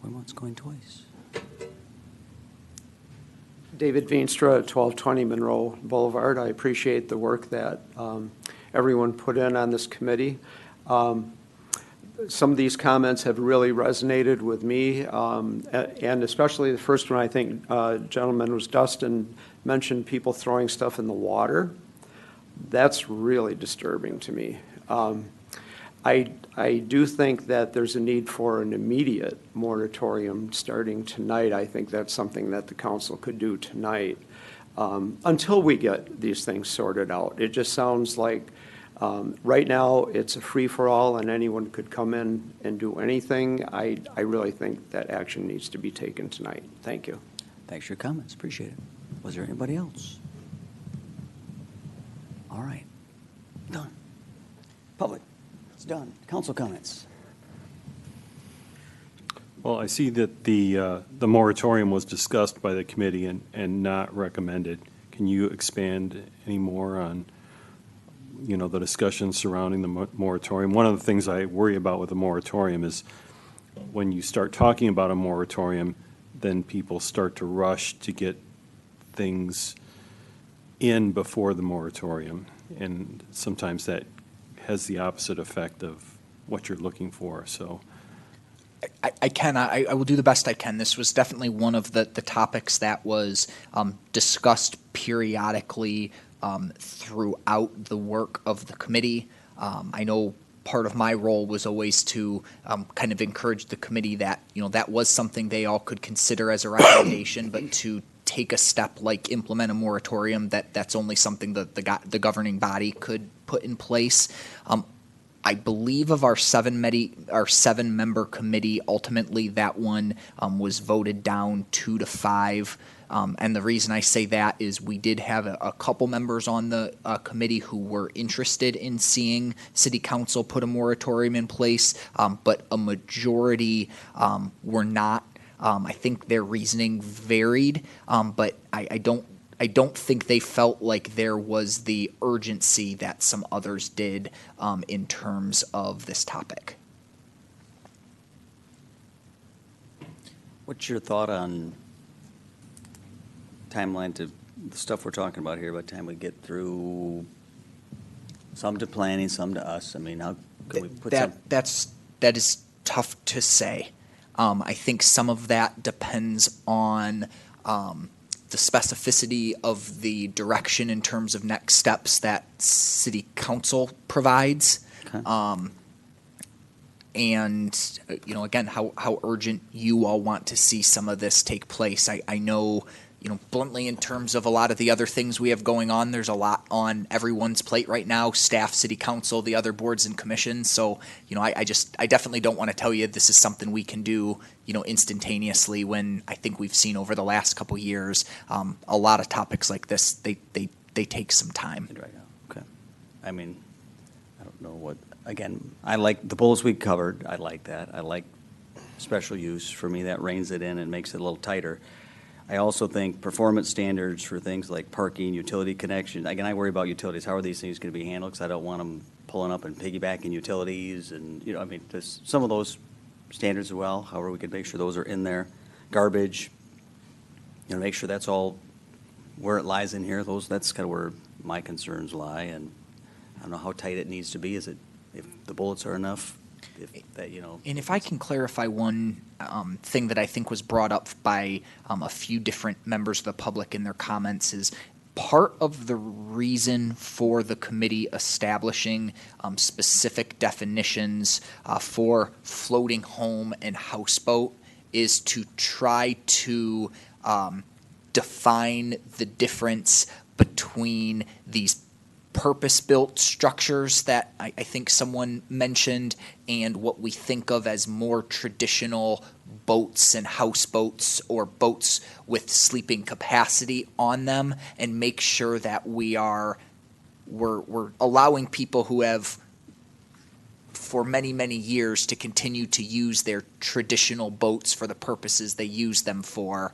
S1: Going once, going twice.
S16: David Veenstra, 1220 Monroe Boulevard. I appreciate the work that everyone put in on this committee. Some of these comments have really resonated with me, and especially the first one, I think, gentleman was Dustin, mentioned people throwing stuff in the water. That's really disturbing to me. I do think that there's a need for an immediate moratorium starting tonight. I think that's something that the council could do tonight until we get these things sorted out. It just sounds like right now it's a free-for-all and anyone could come in and do anything. I really think that action needs to be taken tonight. Thank you.
S1: Thanks for your comments. Appreciate it. Was there anybody else? All right. Done. Public. It's done. Council comments.
S17: Well, I see that the moratorium was discussed by the committee and not recommended. Can you expand any more on, the discussion surrounding the moratorium? One of the things I worry about with the moratorium is when you start talking about a moratorium, then people start to rush to get things in before the moratorium. And sometimes that has the opposite effect of what you're looking for, so.
S10: I will do the best I can. This was definitely one of the topics that was discussed periodically throughout the work of the committee. I know part of my role was always to kind of encourage the committee that, that was something they all could consider as a recommendation, but to take a step like implement a moratorium, that's only something that the governing body could put in place. I believe of our seven-member committee, ultimately that one was voted down 2-5. And the reason I say that is we did have a couple members on the committee who were interested in seeing City Council put a moratorium in place, but a majority were not. I think their reasoning varied, but I don't think they felt like there was the urgency that some others did in terms of this topic.
S1: What's your thought on timeline to the stuff we're talking about here, by the time we get through some to planning, some to us? I mean, how can we put some?
S10: That is tough to say. I think some of that depends on the specificity of the direction in terms of next steps that City Council provides.
S1: Okay.
S10: And, again, how urgent you all want to see some of this take place. I know, bluntly, in terms of a lot of the other things we have going on, there's a lot on everyone's plate right now, staff, City Council, the other boards and commissions. So, I definitely don't want to tell you this is something we can do, instantaneously, when I think we've seen over the last couple years, a lot of topics like this, they take some time.
S1: Okay. I mean, I don't know what, again, I like the bullets we covered. I like that. I like special use. For me, that reins it in and makes it a little tighter. I also think performance standards for things like parking, utility connection. Again, I worry about utilities. How are these things going to be handled? Because I don't want them pulling up and piggybacking utilities, and there's some of those standards as well. However, we could make sure those are in there. Garbage, make sure that's all where it lies in here. That's kind of where my concerns lie, and I don't know how tight it needs to be. Is it if the bullets are enough?
S10: And if I can clarify one thing that I think was brought up by a few different members of the public in their comments, is part of the reason for the committee establishing specific definitions for floating home and houseboat is to try to define the difference between these purpose-built structures that I think someone mentioned, and what we think of as more traditional boats and houseboats or boats with sleeping capacity on them, and make sure that we're allowing people who have for many, many years to continue to use their traditional boats for the purposes they use them for,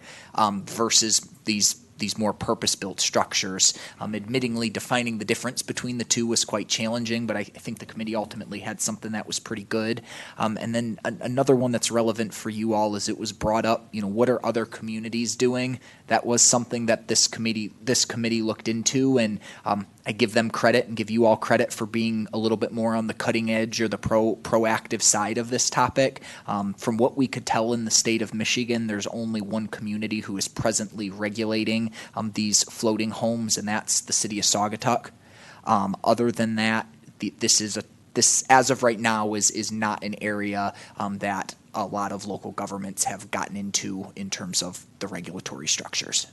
S10: versus these more purpose-built structures. Admittingly, defining the difference between the two was quite challenging, but I think the committee ultimately had something that was pretty good. And then another one that's relevant for you all is it was brought up, what are other communities doing? That was something that this committee looked into, and I give them credit and give you all credit for being a little bit more on the cutting edge or the proactive side of this topic. From what we could tell in the state of Michigan, there's only one community who is presently regulating these floating homes, and that's the city of Saugatuck. Other than that, this as of right now is not an area that a lot of local governments have gotten into in terms of the regulatory structures.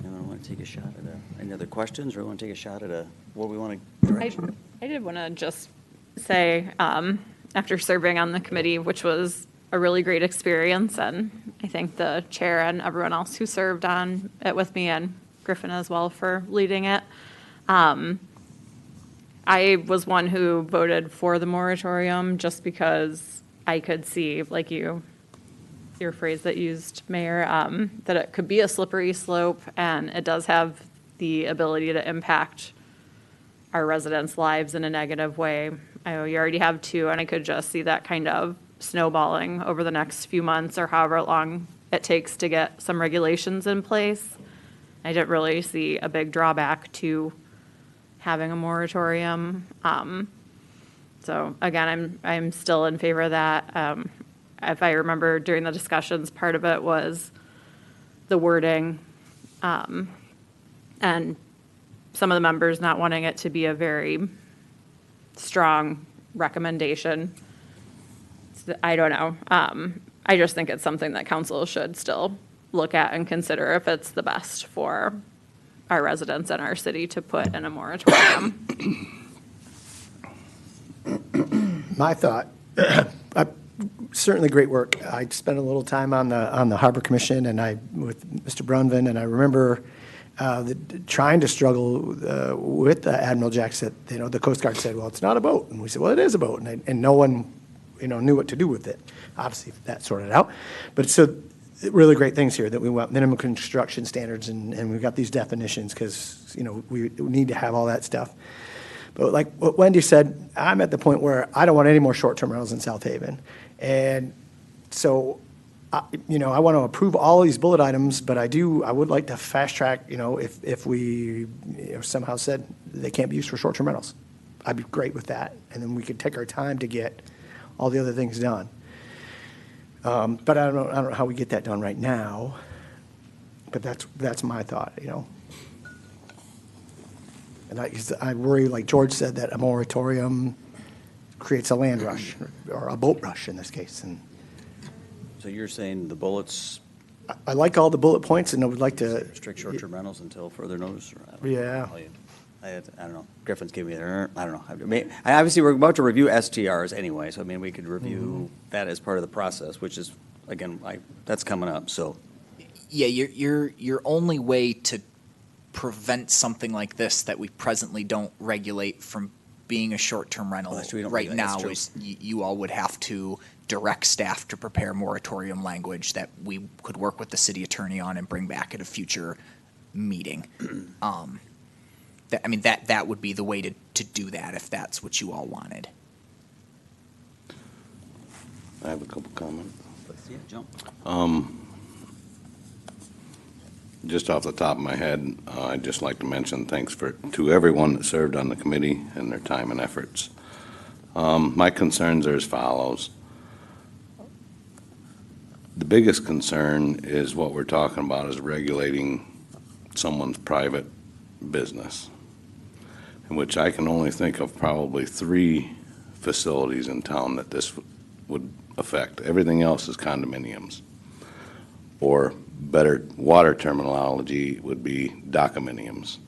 S1: Anyone want to take a shot at any other questions, or want to take a shot at what we want to direction?
S7: I did want to just say, after serving on the committee, which was a really great experience, and I thank the chair and everyone else who served on it with me, and Griffin as well for leading it. I was one who voted for the moratorium just because I could see, like your phrase that used, Mayor, that it could be a slippery slope, and it does have the ability to impact our residents' lives in a negative way. I know you already have two, and I could just see that kind of snowballing over the next few months or however long it takes to get some regulations in place. I didn't really see a big drawback to having a moratorium. So again, I'm still in favor of that. If I remember during the discussions, part of it was the wording, and some of the members not wanting it to be a very strong recommendation. I don't know. I just think it's something that council should still look at and consider if it's the best for our residents and our city to put in a moratorium.
S4: My thought, certainly great work. I spent a little time on the Harbor Commission with Mr. Brunvin, and I remember trying to struggle with Admiral Jack said, the Coast Guard said, well, it's not a boat. And we said, well, it is a boat. And no one, knew what to do with it. Obviously, that sorted out. But so really great things here that we want minimum construction standards and we've got these definitions because, we need to have all that stuff. But like what Wendy said, I'm at the point where I don't want any more short-term rentals in South Haven. And so, I want to approve all these bullet items, but I would like to fast track, if we somehow said they can't be used for short-term rentals. I'd be great with that. And then we could take our time to get all the other things done. But I don't know how we get that done right now. But that's my thought, And I worry, like George said, that a moratorium creates a land rush or a boat rush in this case. And
S1: So you're saying the bullets
S4: I like all the bullet points, and I would like to.
S1: restrict short-term rentals until further notice? Or I don't know.
S4: Yeah.
S1: I don't know. Griffin's giving me I don't know. Obviously, we're about to review STRs anyway, so we could review that as part of the process, which is, again, that's coming up, so.
S10: Yeah, your only way to prevent something like this that we presently don't regulate from being a short-term rental
S1: that's true, we don't
S10: right
S1: regulate,
S10: now
S1: that's true.
S10: is you all would have to direct staff to prepare moratorium language that we could work with the city attorney on and bring back at a future meeting. That would be the way to do that if that's what you all wanted.
S18: I have a couple comments.
S1: Yeah, jump.
S18: Just off the top of my head, I'd just like to mention thanks to everyone that served on the committee and their time and efforts. My concerns are as follows. The biggest concern is what we're talking about is regulating someone's private business, in which I can only think of probably 3 facilities in town that this would affect. Everything else is condominiums, or better water terminology would be docominiums.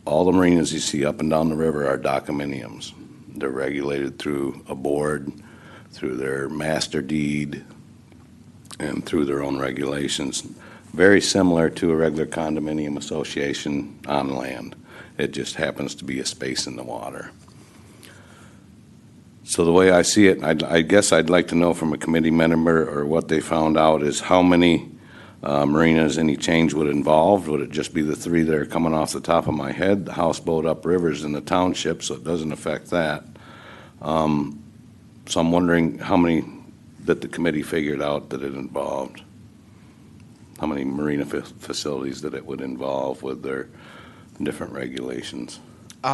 S18: All the marinas you see up and down the river are docominiums. They're regulated through a board, through their master deed, and through their own regulations. Very similar to a regular condominium association on land. It just happens to be a space in the water. So the way I see it, I guess I'd like to know from a committee member or what they found out is how many marinas any change would involve. Would it just be the 3 that are coming off the top of my head? The houseboat uprivers in the township, so it doesn't affect that. So I'm wondering how many that the committee figured out that it involved. How many marina facilities that it would involve with their different regulations.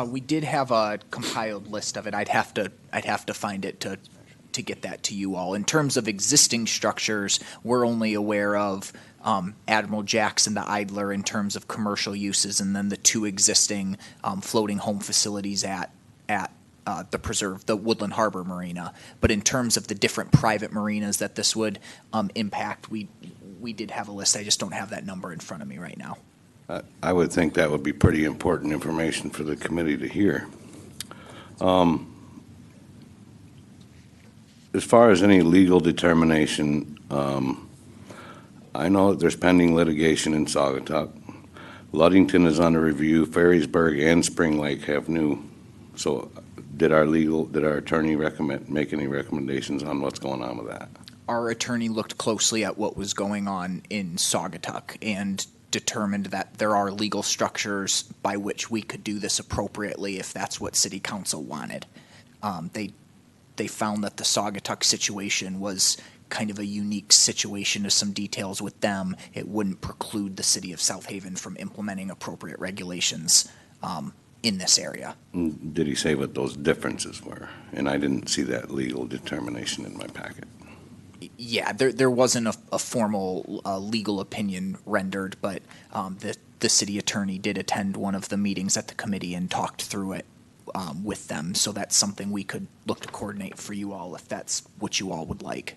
S10: We did have a compiled list of it. I'd have to find it to get that to you all. In terms of existing structures, we're only aware of Admiral Jackson, the Idler, in terms of commercial uses, and then the 2 existing floating home facilities at the preserve, the Woodland Harbor Marina. But in terms of the different private marinas that this would impact, we did have a list. I just don't have that number in front of me right now.
S18: I would think that would be pretty important information for the committee to hear. As far as any legal determination, I know that there's pending litigation in Saugatuck. Ludington is under review. Ferrysburg and Spring Lake have new. So did our attorney make any recommendations on what's going on with that?
S10: Our attorney looked closely at what was going on in Saugatuck and determined that there are legal structures by which we could do this appropriately if that's what City Council wanted. They found that the Saugatuck situation was kind of a unique situation to some details with them. It wouldn't preclude the City of South Haven from implementing appropriate regulations in this area.
S18: Did he say what those differences were? And I didn't see that legal determination in my packet.
S10: Yeah, there wasn't a formal legal opinion rendered, but the city attorney did attend one of the meetings at the committee and talked through it with them. So that's something we could look to coordinate for you all if that's what you all would like.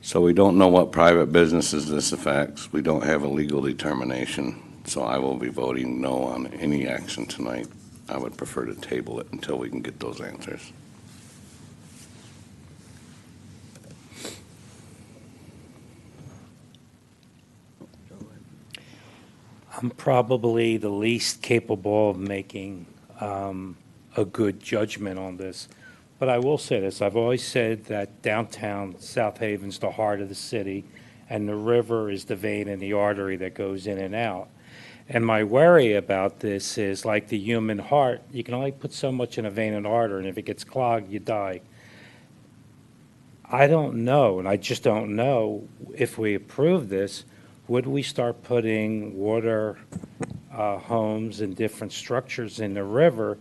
S18: So we don't know what private businesses this affects. We don't have a legal determination, so I will be voting no on any action tonight. I would prefer to table it until we can get those answers.
S19: I'm probably the least capable of making a good judgment on this. But I will say this, I've always said that downtown South Haven's the heart of the city, and the river is the vein and the artery that goes in and out. And my worry about this is, like the human heart, you can only put so much in a vein and artery, and if it gets clogged, you die. I don't know, and I just don't know, if we approve this, would we start putting water homes and different structures in the river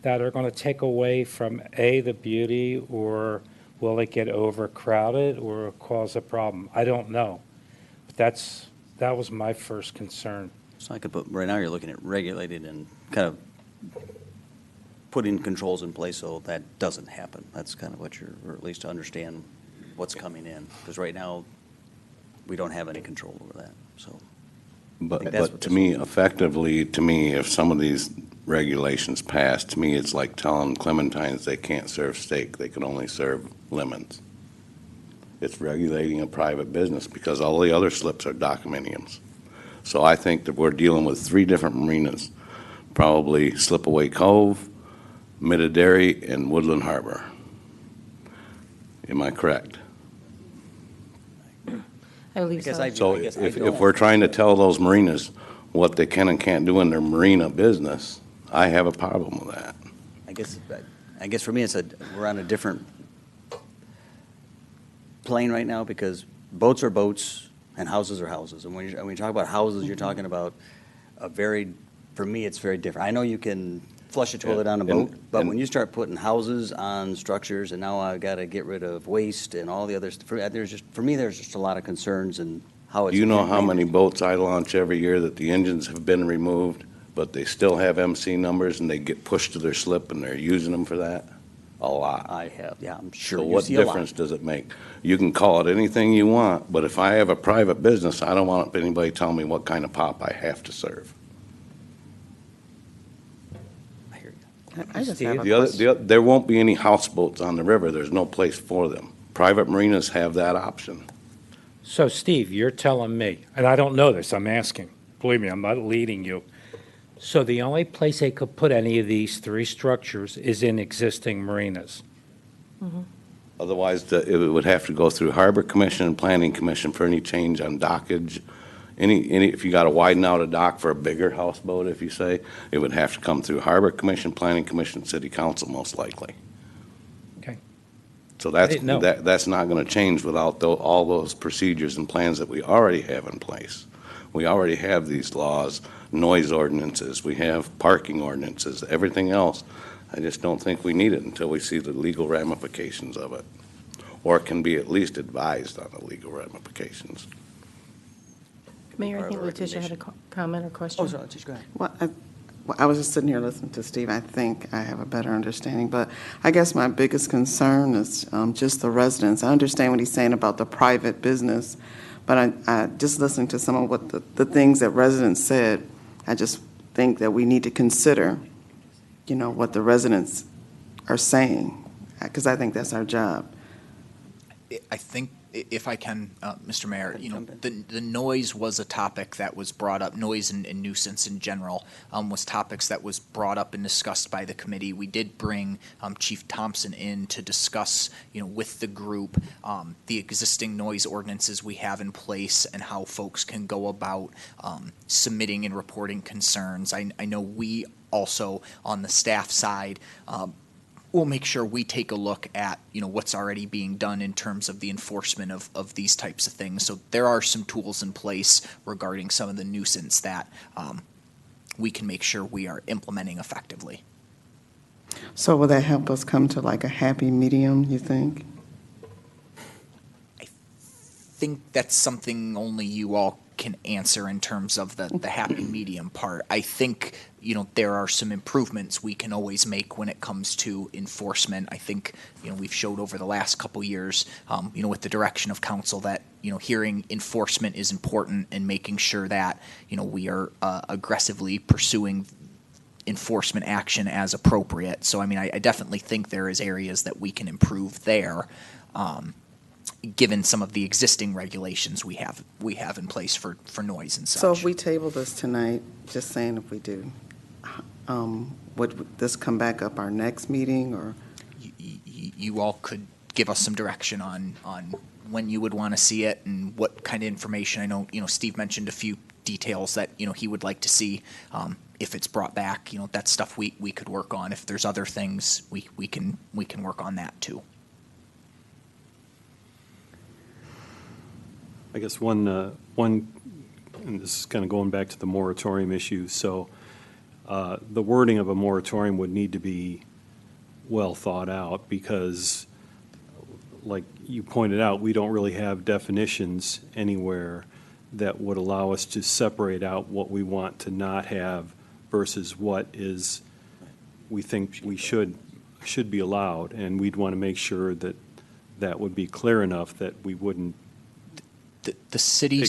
S19: that are going to take away from, A, the beauty, or will it get overcrowded or cause a problem? I don't know. But that was my first concern.
S1: So I could put, right now you're looking at regulating and kind of putting controls in place so that doesn't happen. That's kind of what you're, or at least to understand what's coming in. Because right now, we don't have any control over that, so.
S18: But to me, effectively, if some of these regulations pass, to me, it's like telling Clementines they can't serve steak, they can only serve lemons. It's regulating a private business because all the other slips are condominiums. So I think that we're dealing with 3 different marinas, probably Slipaway Cove, Mittendary, and Woodland Harbor. Am I correct?
S6: I believe so.
S18: So if we're trying to tell those marinas what they can and can't do in their marina business, I have a problem with that.
S1: I guess for me, we're on a different plane right now because boats are boats and houses are houses. And when you talk about houses, you're talking about for me, it's very different. I know you can flush a toilet on a boat, but when you start putting houses on structures, and now I've got to get rid of waste and all the others, for me, there's just a lot of concerns and how it's.
S18: Do you know how many boats I launch every year that the engines have been removed, but they still have MC numbers and they get pushed to their slip and they're using them for that? A lot.
S1: I have, yeah, I'm sure.
S18: So
S1: You
S18: what
S1: see a lot.
S18: difference does it make? You can call it anything you want, but if I have a private business, I don't want anybody telling me what kind of pop I have to serve.
S9: I just have a question.
S18: There won't be any houseboats on the river. There's no place for them. Private marinas have that option.
S19: So Steve, you're telling me, and I don't know this, I'm asking, believe me, I'm not leading you. So the only place they could put any of these 3 structures is in existing marinas?
S18: Otherwise, it would have to go through Harbor Commission and Planning Commission for any change on dockage. If you got to widen out a dock for a bigger houseboat, if you say, it would have to come through Harbor Commission, Planning Commission, City Council, most likely.
S19: Okay.
S18: So
S19: I didn't know.
S18: that's not going to change without all those procedures and plans that we already have in place. We already have these laws, noise ordinances, we have parking ordinances, everything else. I just don't think we need it until we see the legal ramifications of it, or can be at least advised on the legal ramifications.
S6: Mayor, I think Letitia had a comment or question.
S1: Oh, sorry, Letitia, go ahead.
S9: Well, I was just sitting here listening to Steve. I think I have a better understanding, but I guess my biggest concern is just the residents. I understand what he's saying about the private business, but I just listening to some of what the things that residents said, I just think that we need to consider, what the residents are saying, because I think that's our job.
S10: I think, if I can, Mr. Mayor, the noise was a topic that was brought up, noise and nuisance in general, was topics that was brought up and discussed by the committee. We did bring Chief Thompson in to discuss, with the group, the existing noise ordinances we have in place and how folks can go about submitting and reporting concerns. I know we also, on the staff side, we'll make sure we take a look at, what's already being done in terms of the enforcement of these types of things. So there are some tools in place regarding some of the nuisance that we can make sure we are implementing effectively.
S9: So will that help us come to like a happy medium, you think?
S10: I think that's something only you all can answer in terms of the happy medium part. I think, there are some improvements we can always make when it comes to enforcement. I think, we've showed over the last couple years, with the direction of council that, hearing enforcement is important and making sure that, we are aggressively pursuing enforcement action as appropriate. So, I definitely think there is areas that we can improve there, given some of the existing regulations we have in place for noise and such.
S9: So if we table this tonight, just saying if we do, would this come back up our next meeting, or?
S10: You all could give us some direction on when you would want to see it and what kind of information. I know, Steve mentioned a few details that, he would like to see. If it's brought back, that's stuff we could work on. If there's other things, we can work on that too.
S17: I guess one, and this is kind of going back to the moratorium issue, so the wording of a moratorium would need to be well thought out because, like you pointed out, we don't really have definitions anywhere that would allow us to separate out what we want to not have versus what is, we think we should be allowed, and we'd want to make sure that that would be clear enough that we wouldn't.
S10: The city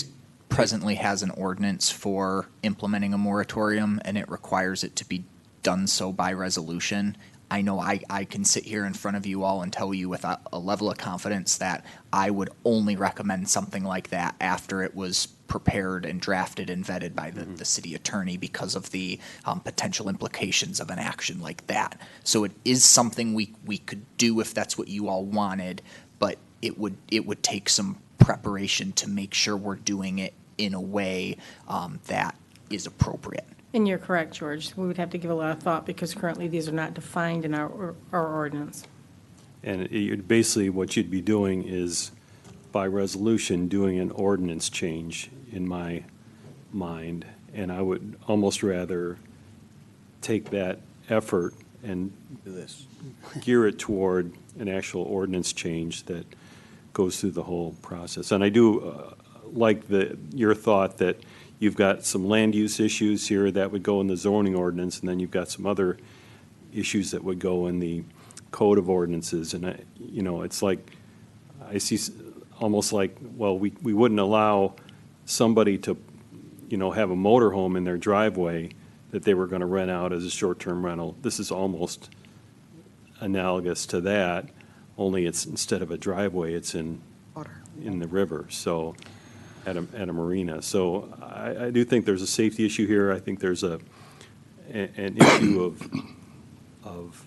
S10: presently has an ordinance for implementing a moratorium, and it requires it to be done so by resolution. I know I can sit here in front of you all and tell you with a level of confidence that I would only recommend something like that after it was prepared and drafted and vetted by the city attorney because of the potential implications of an action like that. So it is something we could do if that's what you all wanted, but it would take some preparation to make sure we're doing it in a way that is appropriate.
S6: And you're correct, George. We would have to give a lot of thought because currently these are not defined in our ordinance.
S17: And basically what you'd be doing is, by resolution, doing an ordinance change in my mind. And I would almost rather take that effort and gear it toward an actual ordinance change that goes through the whole process. And I do like your thought that you've got some land use issues here that would go in the zoning ordinance, and then you've got some other issues that would go in the code of ordinances. And, it's like, I see almost like, well, we wouldn't allow somebody to, have a motorhome in their driveway that they were going to rent out as a short-term rental. This is almost analogous to that, only it's instead of a driveway, it's in the river, so at a marina. So I do think there's a safety issue here. I think there's an issue of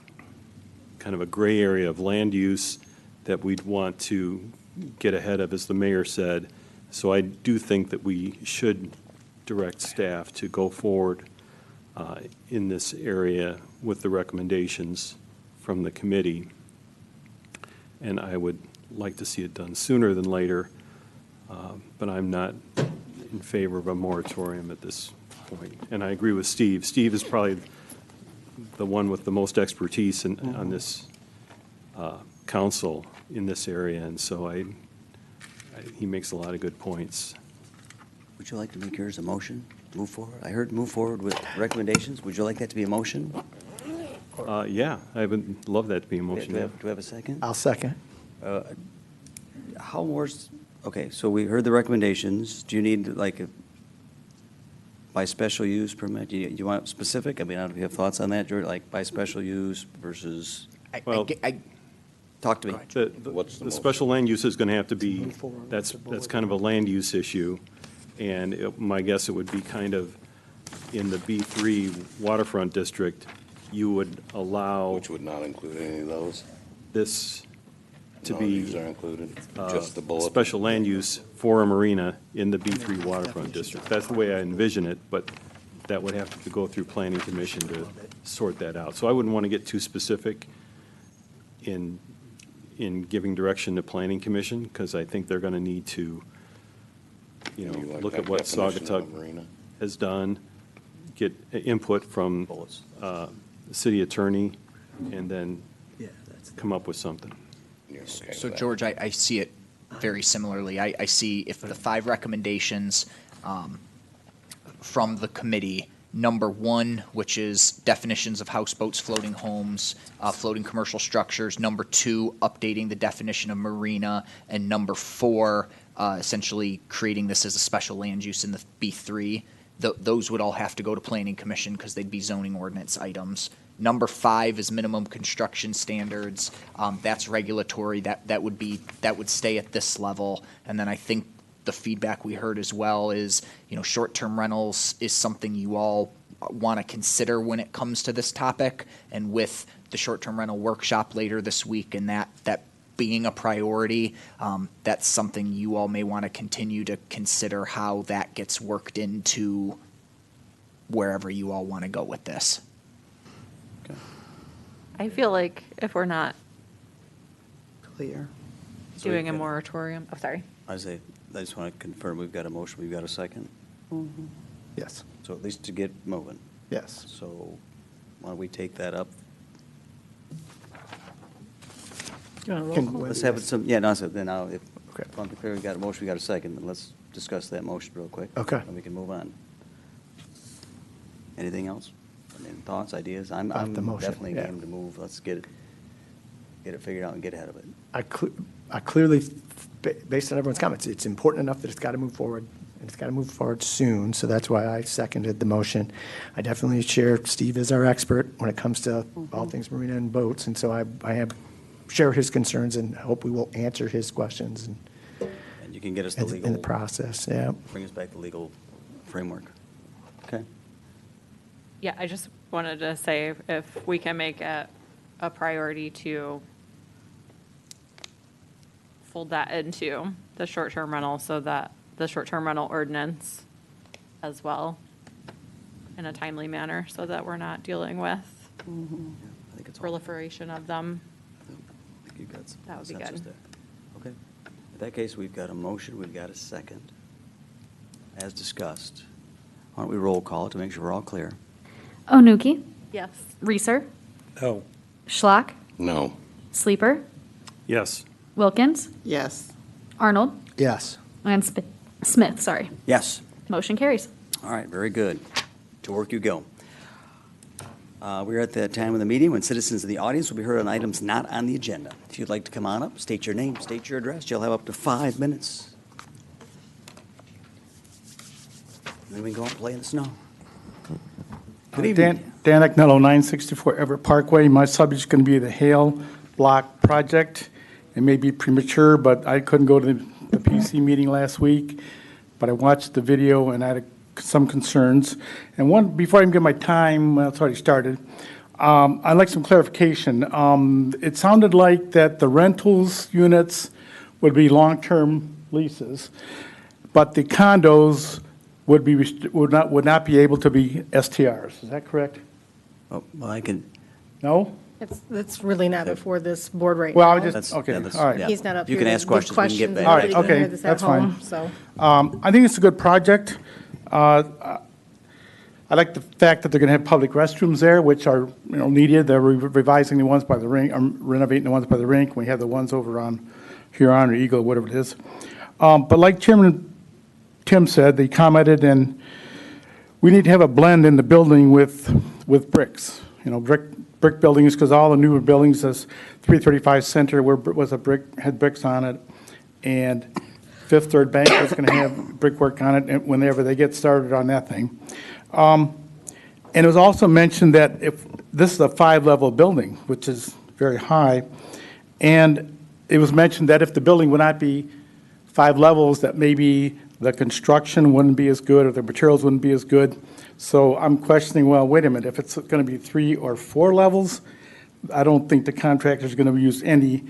S17: kind of a gray area of land use that we'd want to get ahead of, as the mayor said. So I do think that we should direct staff to go forward in this area with the recommendations from the committee. And I would like to see it done sooner than later, but I'm not in favor of a moratorium at this point. And I agree with Steve. Steve is probably the one with the most expertise on this council in this area, and so he makes a lot of good points.
S1: Would you like to make yours a motion? Move forward? I heard move forward with recommendations. Would you like that to be a motion?
S17: Yeah, I would love that to be a motion.
S1: Do we have a second?
S4: I'll second.
S1: Okay, so we heard the recommendations. Do you need by special use permit? Do you want specific? I mean, I don't know if you have thoughts on that, George, like by special use versus? Talk to me.
S17: The special land use is going to have to be, that's kind of a land use issue. And my guess it would be kind of in the B3 waterfront district, you would allow.
S18: Which would not include any of those?
S17: This to
S18: No,
S17: be.
S18: these are included, just the bullet.
S17: Special land use for a marina in the B3 waterfront district. That's the way I envision it, but that would have to go through planning commission to sort that out. So I wouldn't want to get too specific in giving direction to planning commission, because I think they're going to need to,
S18: like
S17: look
S18: that
S17: at what
S18: definition of
S17: Saugatuck
S18: marina?
S17: has done, get input from the city attorney, and then come up with something.
S10: So George, I see it very similarly. I see if the 5 recommendations from the committee. Number 1, which is definitions of houseboats, floating homes, floating commercial structures. Number 2, updating the definition of marina. And number 4, essentially creating this as a special land use in the B3. Those would all have to go to Planning Commission because they'd be zoning ordinance items. Number 5 is minimum construction standards. That's regulatory. That would stay at this level. And then I think the feedback we heard as well is, short-term rentals is something you all want to consider when it comes to this topic. And with the short-term rental workshop later this week and that being a priority, that's something you all may want to continue to consider how that gets worked into wherever you all want to go with this.
S7: I feel like if we're not
S9: Clear.
S7: doing a moratorium, oh, sorry.
S1: I just want to confirm, we've got a motion, we've got a second?
S4: Yes.
S1: So at least to get moving.
S4: Yes.
S1: So why don't we take that up?
S6: You want a roll
S4: Can-
S6: call?
S1: Let's have some, yeah, no, so then now, if I'm clear, we got a motion, we got a second, then let's discuss that motion real quick.
S4: Okay.
S1: And we can move on. Anything else? I mean, thoughts, ideas? I'm
S4: About the motion,
S1: definitely
S4: yeah.
S1: game to move. Let's get it figured out and get ahead of it.
S4: I clearly, based on everyone's comments, it's important enough that it's got to move forward, and it's got to move forward soon, so that's why I seconded the motion. I definitely share, Steve is our expert when it comes to all things marina and boats, and so I share his concerns and hope we will answer his questions
S1: And you can get us the legal.
S4: in the process, yeah.
S1: Bring us back the legal framework. Okay?
S7: Yeah, I just wanted to say if we can make it a priority to fold that into the short-term rental so that the short-term rental ordinance as well in a timely manner so that we're not dealing with
S1: I think it's all.
S7: proliferation of them.
S1: I think you've got some
S7: That would be
S1: consensus
S7: good.
S1: there. Okay. In that case, we've got a motion, we've got a second. As discussed, why don't we roll call it to make sure we're all clear?
S3: Onuki,
S7: Yes.
S3: Reeser,
S17: No.
S3: Schlock,
S18: No.
S3: Sleeper,
S17: Yes.
S3: Wilkins,
S9: Yes.
S3: Arnold,
S4: Yes.
S3: and Smith, sorry.
S1: Yes.
S3: Motion carries.
S1: All right, very good. To work you go. We're at the time of the meeting when citizens in the audience will be heard on items not on the agenda. If you'd like to come on up, state your name, state your address. You'll have up to 5 minutes. Then we can go out and play in the snow. Good evening.
S13: Dan Agnello, 964 Everett Parkway. My subject's going to be the Hale Block project. It may be premature, but I couldn't go to the PC meeting last week, but I watched the video and I had some concerns. And one, before I even get my time, well, it's already started, I'd like some clarification. It sounded like that the rentals units would be long-term leases, but the condos would be, would not be able to be STRs. Is that correct?
S1: Oh, well, I can,
S13: No?
S6: That's really not before this board right now.
S13: Well, I was just,
S1: That's-
S13: okay,
S1: yeah, that's-
S13: all right.
S1: yeah.
S6: He's not up
S1: You
S6: here
S1: can
S6: to
S1: ask
S6: give
S1: questions, we can get
S6: questions.
S1: back
S13: All right,
S6: Everybody can
S13: okay,
S6: hear this at
S13: that's fine.
S6: home, so.
S13: I think it's a good project. I like the fact that they're going to have public restrooms there, which are, needed. They're revising the ones by the rink, renovating the ones by the rink. We have the ones over on Huron or Eagle, whatever it is. But like Chairman Tim said, they commented, and we need to have a blend in the building with bricks. Brick buildings, because all the newer buildings, this 335 Center had bricks on it, and Fifth Third Bank is going to have brickwork on it whenever they get started on that thing. And it was also mentioned that if this is a 5-level building, which is very high, and it was mentioned that if the building would not be 5 levels, that maybe the construction wouldn't be as good or the materials wouldn't be as good. So I'm questioning, well, wait a minute, if it's going to be 3 or 4 levels, I don't think the contractor's going to use any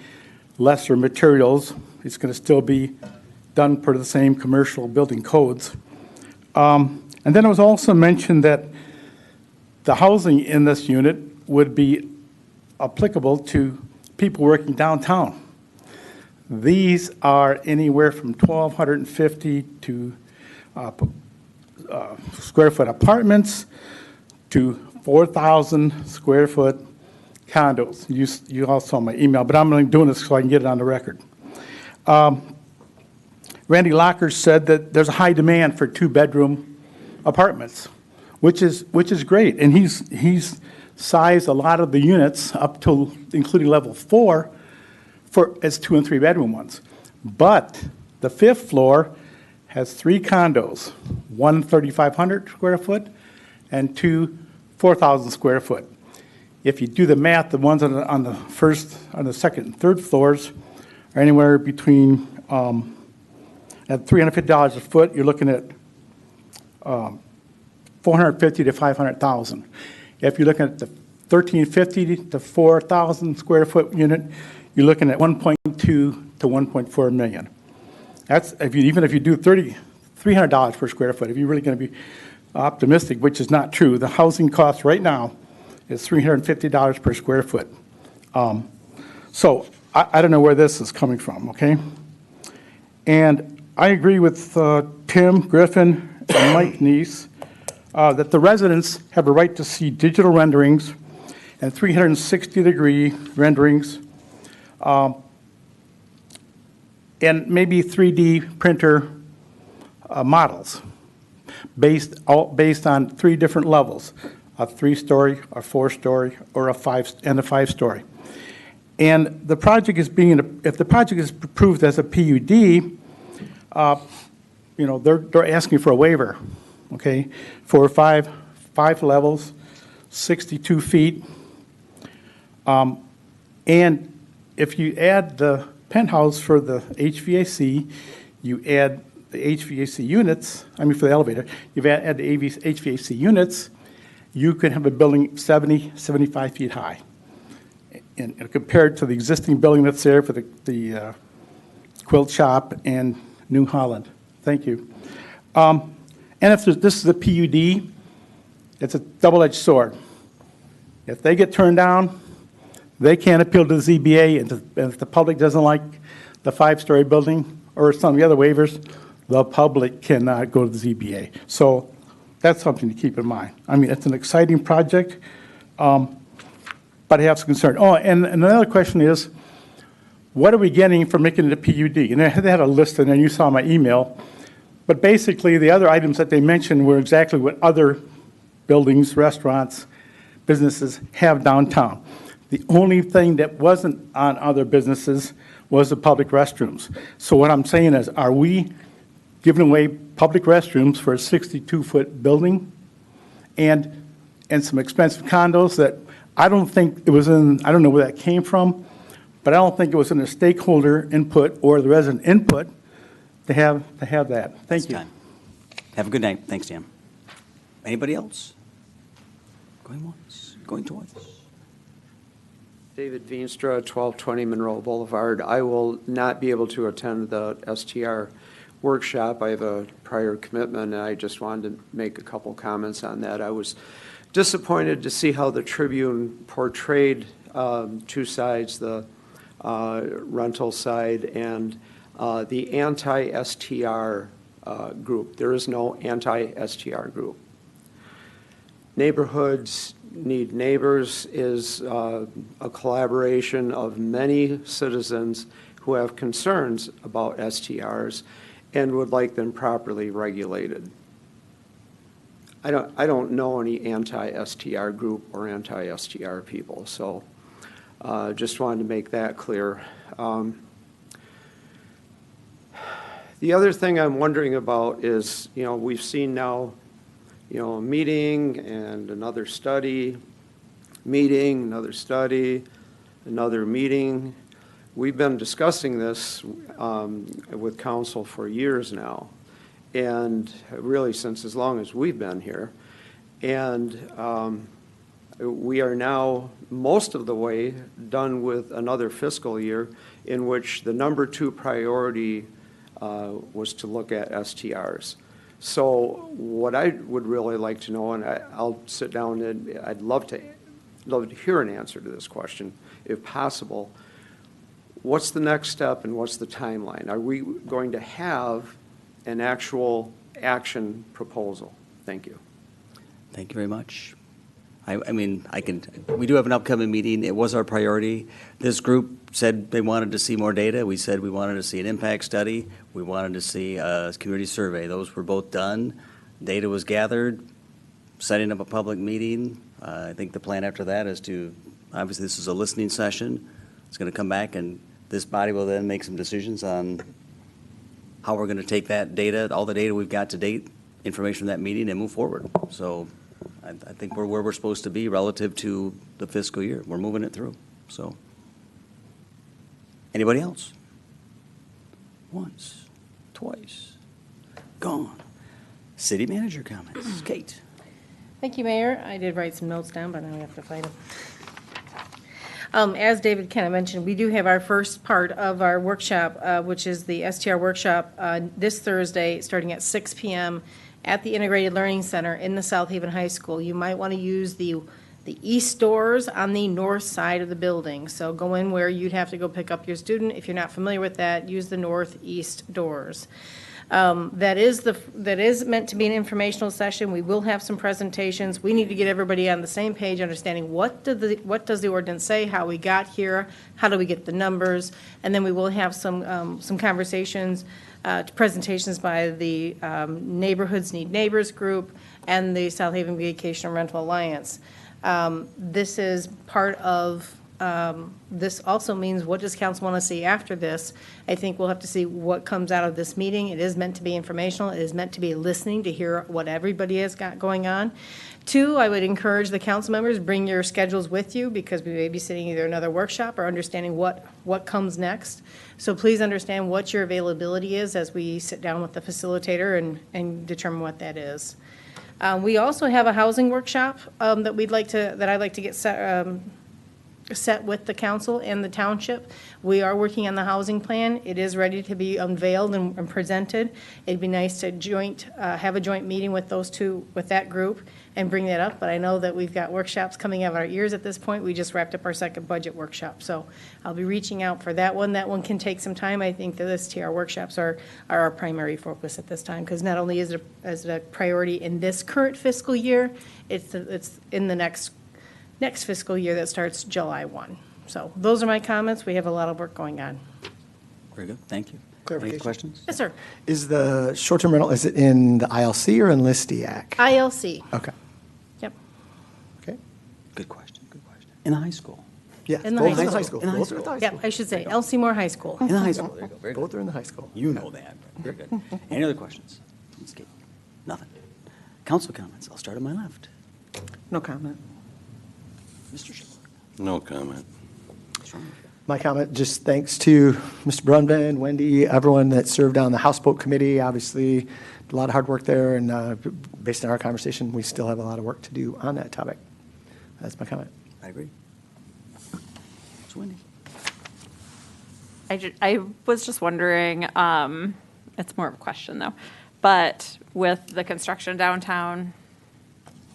S13: lesser materials. It's going to still be done per the same commercial building codes. And then it was also mentioned that the housing in this unit would be applicable to people working downtown. These are anywhere from 1,250 to square foot apartments to 4,000 square foot condos. You all saw my email, but I'm only doing this so I can get it on the record. Randy Locker said that there's a high demand for two-bedroom apartments, which is great. And he's sized a lot of the units up to, including level 4, as 2- and 3-bedroom ones. But the 5th floor has 3 condos, one 3,500 square foot and 2 4,000 square foot. If you do the math, the ones on the first, on the second and third floors are anywhere between, at $350 a foot, you're looking at $450,000 to $500,000. If you're looking at the 1,350 to 4,000 square foot unit, you're looking at 1.2 to 1.4 million. That's even if you do $300 per square foot. If you're really going to be optimistic, which is not true, the housing cost right now is $350 per square foot. So I don't know where this is coming from. Okay, and I agree with Tim Griffin and Mike Neese that the residents have a right to see digital renderings and 360-degree renderings, and maybe 3D printer models based on 3 different levels: a 3-story, a 4-story, or a 5-story. And the project is if the project is approved as a PUD, they're asking for a waiver, okay, for 5 levels, 62 feet. And if you add the penthouse for the HVAC, you add the HVAC units, for the elevator, you add the HVAC units, you could have a building 75 feet high. And compared to the existing building that's there for the quilt shop and New Holland. Thank you. And if this is a PUD, it's a double-edged sword. If they get turned down, they can't appeal to the ZBA, and if the public doesn't like the 5-story building or some of the other waivers, the public cannot go to the ZBA. So that's something to keep in mind. It's an exciting project, but I have some concern. Oh, and another question is, what are we getting for making it a PUD? And they had a list, and then you saw my email. But basically, the other items that they mentioned were exactly what other buildings, restaurants, businesses have downtown. The only thing that wasn't on other businesses was the public restrooms. So what I'm saying is, are we giving away public restrooms for a 62-foot building and some expensive condos that I don't think it was in, I don't know where that came from, but I don't think it was in the stakeholder input or the resident input to have that. Thank you.
S1: Have a good night. Thanks, Dan. Anybody else? Going once, going twice.
S16: David Veenstra, 1220 Monroe Boulevard. I will not be able to attend the STR workshop. I have a prior commitment, and I just wanted to make a couple comments on that. I was disappointed to see how the Tribune portrayed 2 sides, the rental side and the anti-STR group. There is no anti-STR group. Neighborhoods Need Neighbors is a collaboration of many citizens who have concerns about STRs and would like them properly regulated. I don't know any anti-STR group or anti-STR people, so just wanted to make that clear. The other thing I'm wondering about is, we've seen now, a meeting and another study, meeting, another study, another meeting. We've been discussing this with council for years now, and really since as long as we've been here. And we are now most of the way done with another fiscal year in which the number 2 priority was to look at STRs. So what I would really like to know, and I'll sit down and I'd love to hear an answer to this question, if possible. What's the next step and what's the timeline? Are we going to have an actual action proposal? Thank you.
S1: Thank you very much. we do have an upcoming meeting. It was our priority. This group said they wanted to see more data. We said we wanted to see an impact study. We wanted to see a community survey. Those were both done. Data was gathered, setting up a public meeting. I think the plan after that is to, obviously, this is a listening session. It's going to come back, and this body will then make some decisions on how we're going to take that data, all the data we've got to date, information from that meeting, and move forward. So I think we're where we're supposed to be relative to the fiscal year. We're moving it through, so. Anybody else? Once, twice, gone. City manager comments. Kate.
S6: Thank you, Mayor. I did write some notes down, but now we have to fight them. As David kind of mentioned, we do have our first part of our workshop, which is the STR workshop, this Thursday, starting at 6 p.m. at the Integrated Learning Center in the South Haven High School. You might want to use the east doors on the north side of the building. So go in where you'd have to go pick up your student. If you're not familiar with that, use the northeast doors. That is meant to be an informational session. We will have some presentations. We need to get everybody on the same page, understanding what does the ordinance say, how we got here, how do we get the numbers, and then we will have some conversations, presentations by the Neighborhoods Need Neighbors group and the South Haven Vacation Rental Alliance. This is part of. This also means, what does council want to see after this? I think we'll have to see what comes out of this meeting. It is meant to be informational. It is meant to be listening to hear what everybody has got going on. 2, I would encourage the council members, bring your schedules with you, because we may be sitting either another workshop or understanding what comes next. So please understand what your availability is as we sit down with the facilitator and determine what that is. We also have a housing workshop that I'd like to get set with the council and the township. We are working on the housing plan. It is ready to be unveiled and presented. It'd be nice to have a joint meeting with that group and bring that up, but I know that we've got workshops coming out of our ears at this point. We just wrapped up our second budget workshop, so I'll be reaching out for that one. That one can take some time. I think the STR workshops are our primary focus at this time, because not only is it a priority in this current fiscal year, it's in the next fiscal year that starts July 1. So those are my comments. We have a lot of work going on.
S1: Very good. Thank you.
S4: Clarification.
S1: Any questions?
S6: Yes, sir.
S4: Is the short-term rental, is it in the ILC or in LISTIAC?
S6: ILC.
S4: Okay.
S6: Yep.
S4: Okay.
S1: Good question. In the high school.
S4: Yeah,
S6: In the
S4: both
S6: high
S4: in the high
S6: school.
S4: school.
S1: In the high
S4: Both are
S1: school.
S4: at the high
S6: Yep,
S4: school.
S6: I should say Elsie High School.
S1: In the high school. There you go. Very good.
S4: Both are in the high school.
S1: You know that. Very good. Any other questions? Ms. Kate? Nothing. Council comments. I'll start on my left.
S9: No comment.
S1: Mr. Schiller.
S18: No comment.
S1: What's wrong with you?
S4: My comment, just thanks to Mr. Brunvan, Wendy, everyone that served on the Houseboat Committee. Obviously, a lot of hard work there, and based on our conversation, we still have a lot of work to do on that topic. That's my comment.
S1: I agree. It's Wendy.
S7: I was just wondering, it's more of a question though, but with the construction downtown,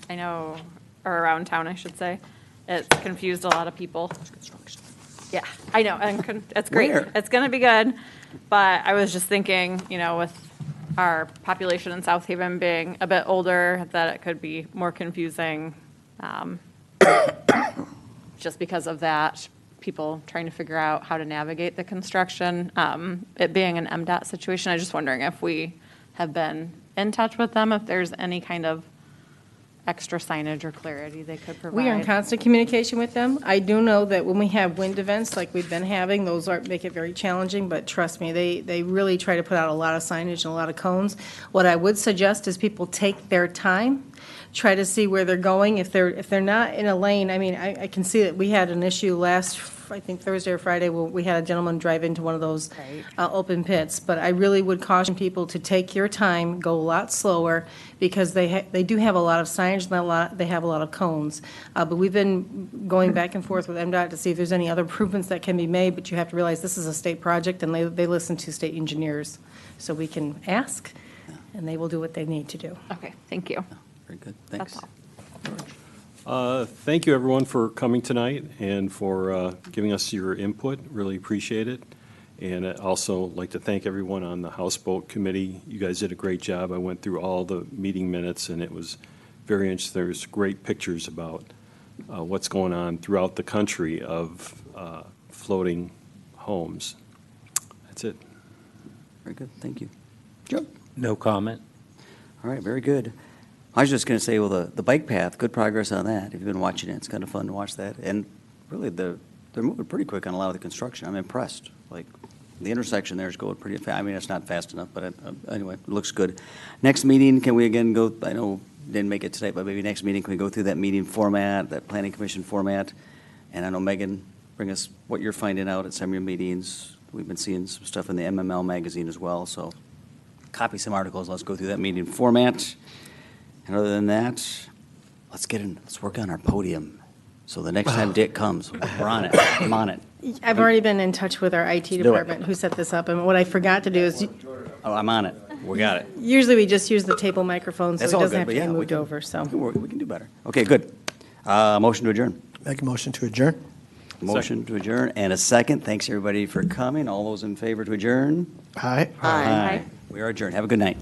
S7: I know, or around town, I should say, it's confused a lot of people.
S1: Construction.
S7: Yeah, I know, and it's great.
S1: Where?
S7: It's going to be good, but I was just thinking, with our population in South Haven being a bit older, that it could be more confusing just because of that, people trying to figure out how to navigate the construction. It being an MDOT situation, I'm just wondering if we have been in touch with them, if there's any kind of extra signage or clarity they could provide.
S6: We are in constant communication with them. I do know that when we have wind events like we've been having, those make it very challenging, but trust me, they really try to put out a lot of signage and a lot of cones. What I would suggest is people take their time, try to see where they're going. If they're not in a lane, I can see that we had an issue last, I think Thursday or Friday, where we had a gentleman drive into one of those open pits. But I really would caution people to take your time, go a lot slower, because they do have a lot of signage and they have a lot of cones. But we've been going back and forth with MDOT to see if there's any other improvements that can be made, but you have to realize this is a state project, and they listen to state engineers. So we can ask, and they will do what they need to do.
S7: Okay, thank you.
S1: Very good. Thanks.
S7: That's all.
S17: Thank you, everyone, for coming tonight and for giving us your input. Really appreciate it. And I'd also like to thank everyone on the Houseboat Committee. You guys did a great job. I went through all the meeting minutes, and it was very interesting. There's great pictures about what's going on throughout the country of floating homes. That's it.
S1: Very good, thank you. Joe?
S19: No comment.
S1: All right, very good. I was just going to say, well, the bike path, good progress on that. If you've been watching it, it's kind of fun to watch that. And really, they're moving pretty quick on a lot of the construction. I'm impressed. Like, the intersection there is going pretty fast. I mean, it's not fast enough, but anyway, it looks good. Next meeting, can we again go, I know didn't make it tonight, but maybe next meeting, can we go through that meeting format, that planning commission format? And I know Megan, bring us what you're finding out at some of your meetings. We've been seeing some stuff in the MML magazine as well, so copy some articles. Let's go through that meeting format. And other than that, let's work on our podium. So the next time Dick comes, we're on it. I'm on it.
S6: I've already been in touch with our IT
S1: do it.
S6: department who set this up, and what I forgot to do is,
S1: Oh, I'm on it. We got it.
S6: usually we just use the table microphone, so
S1: That's
S6: it
S1: all
S6: doesn't
S1: good,
S6: have
S1: but
S6: to be
S1: yeah, we
S6: moved
S1: can-
S6: over, so.
S1: We can do better. Okay, good. Motion to adjourn.
S4: Make a motion to adjourn.
S1: Motion to adjourn and a second. Thanks, everybody, for coming. All those in favor to adjourn?
S4: Aye.
S1: Aye. We are adjourned. Have a good night.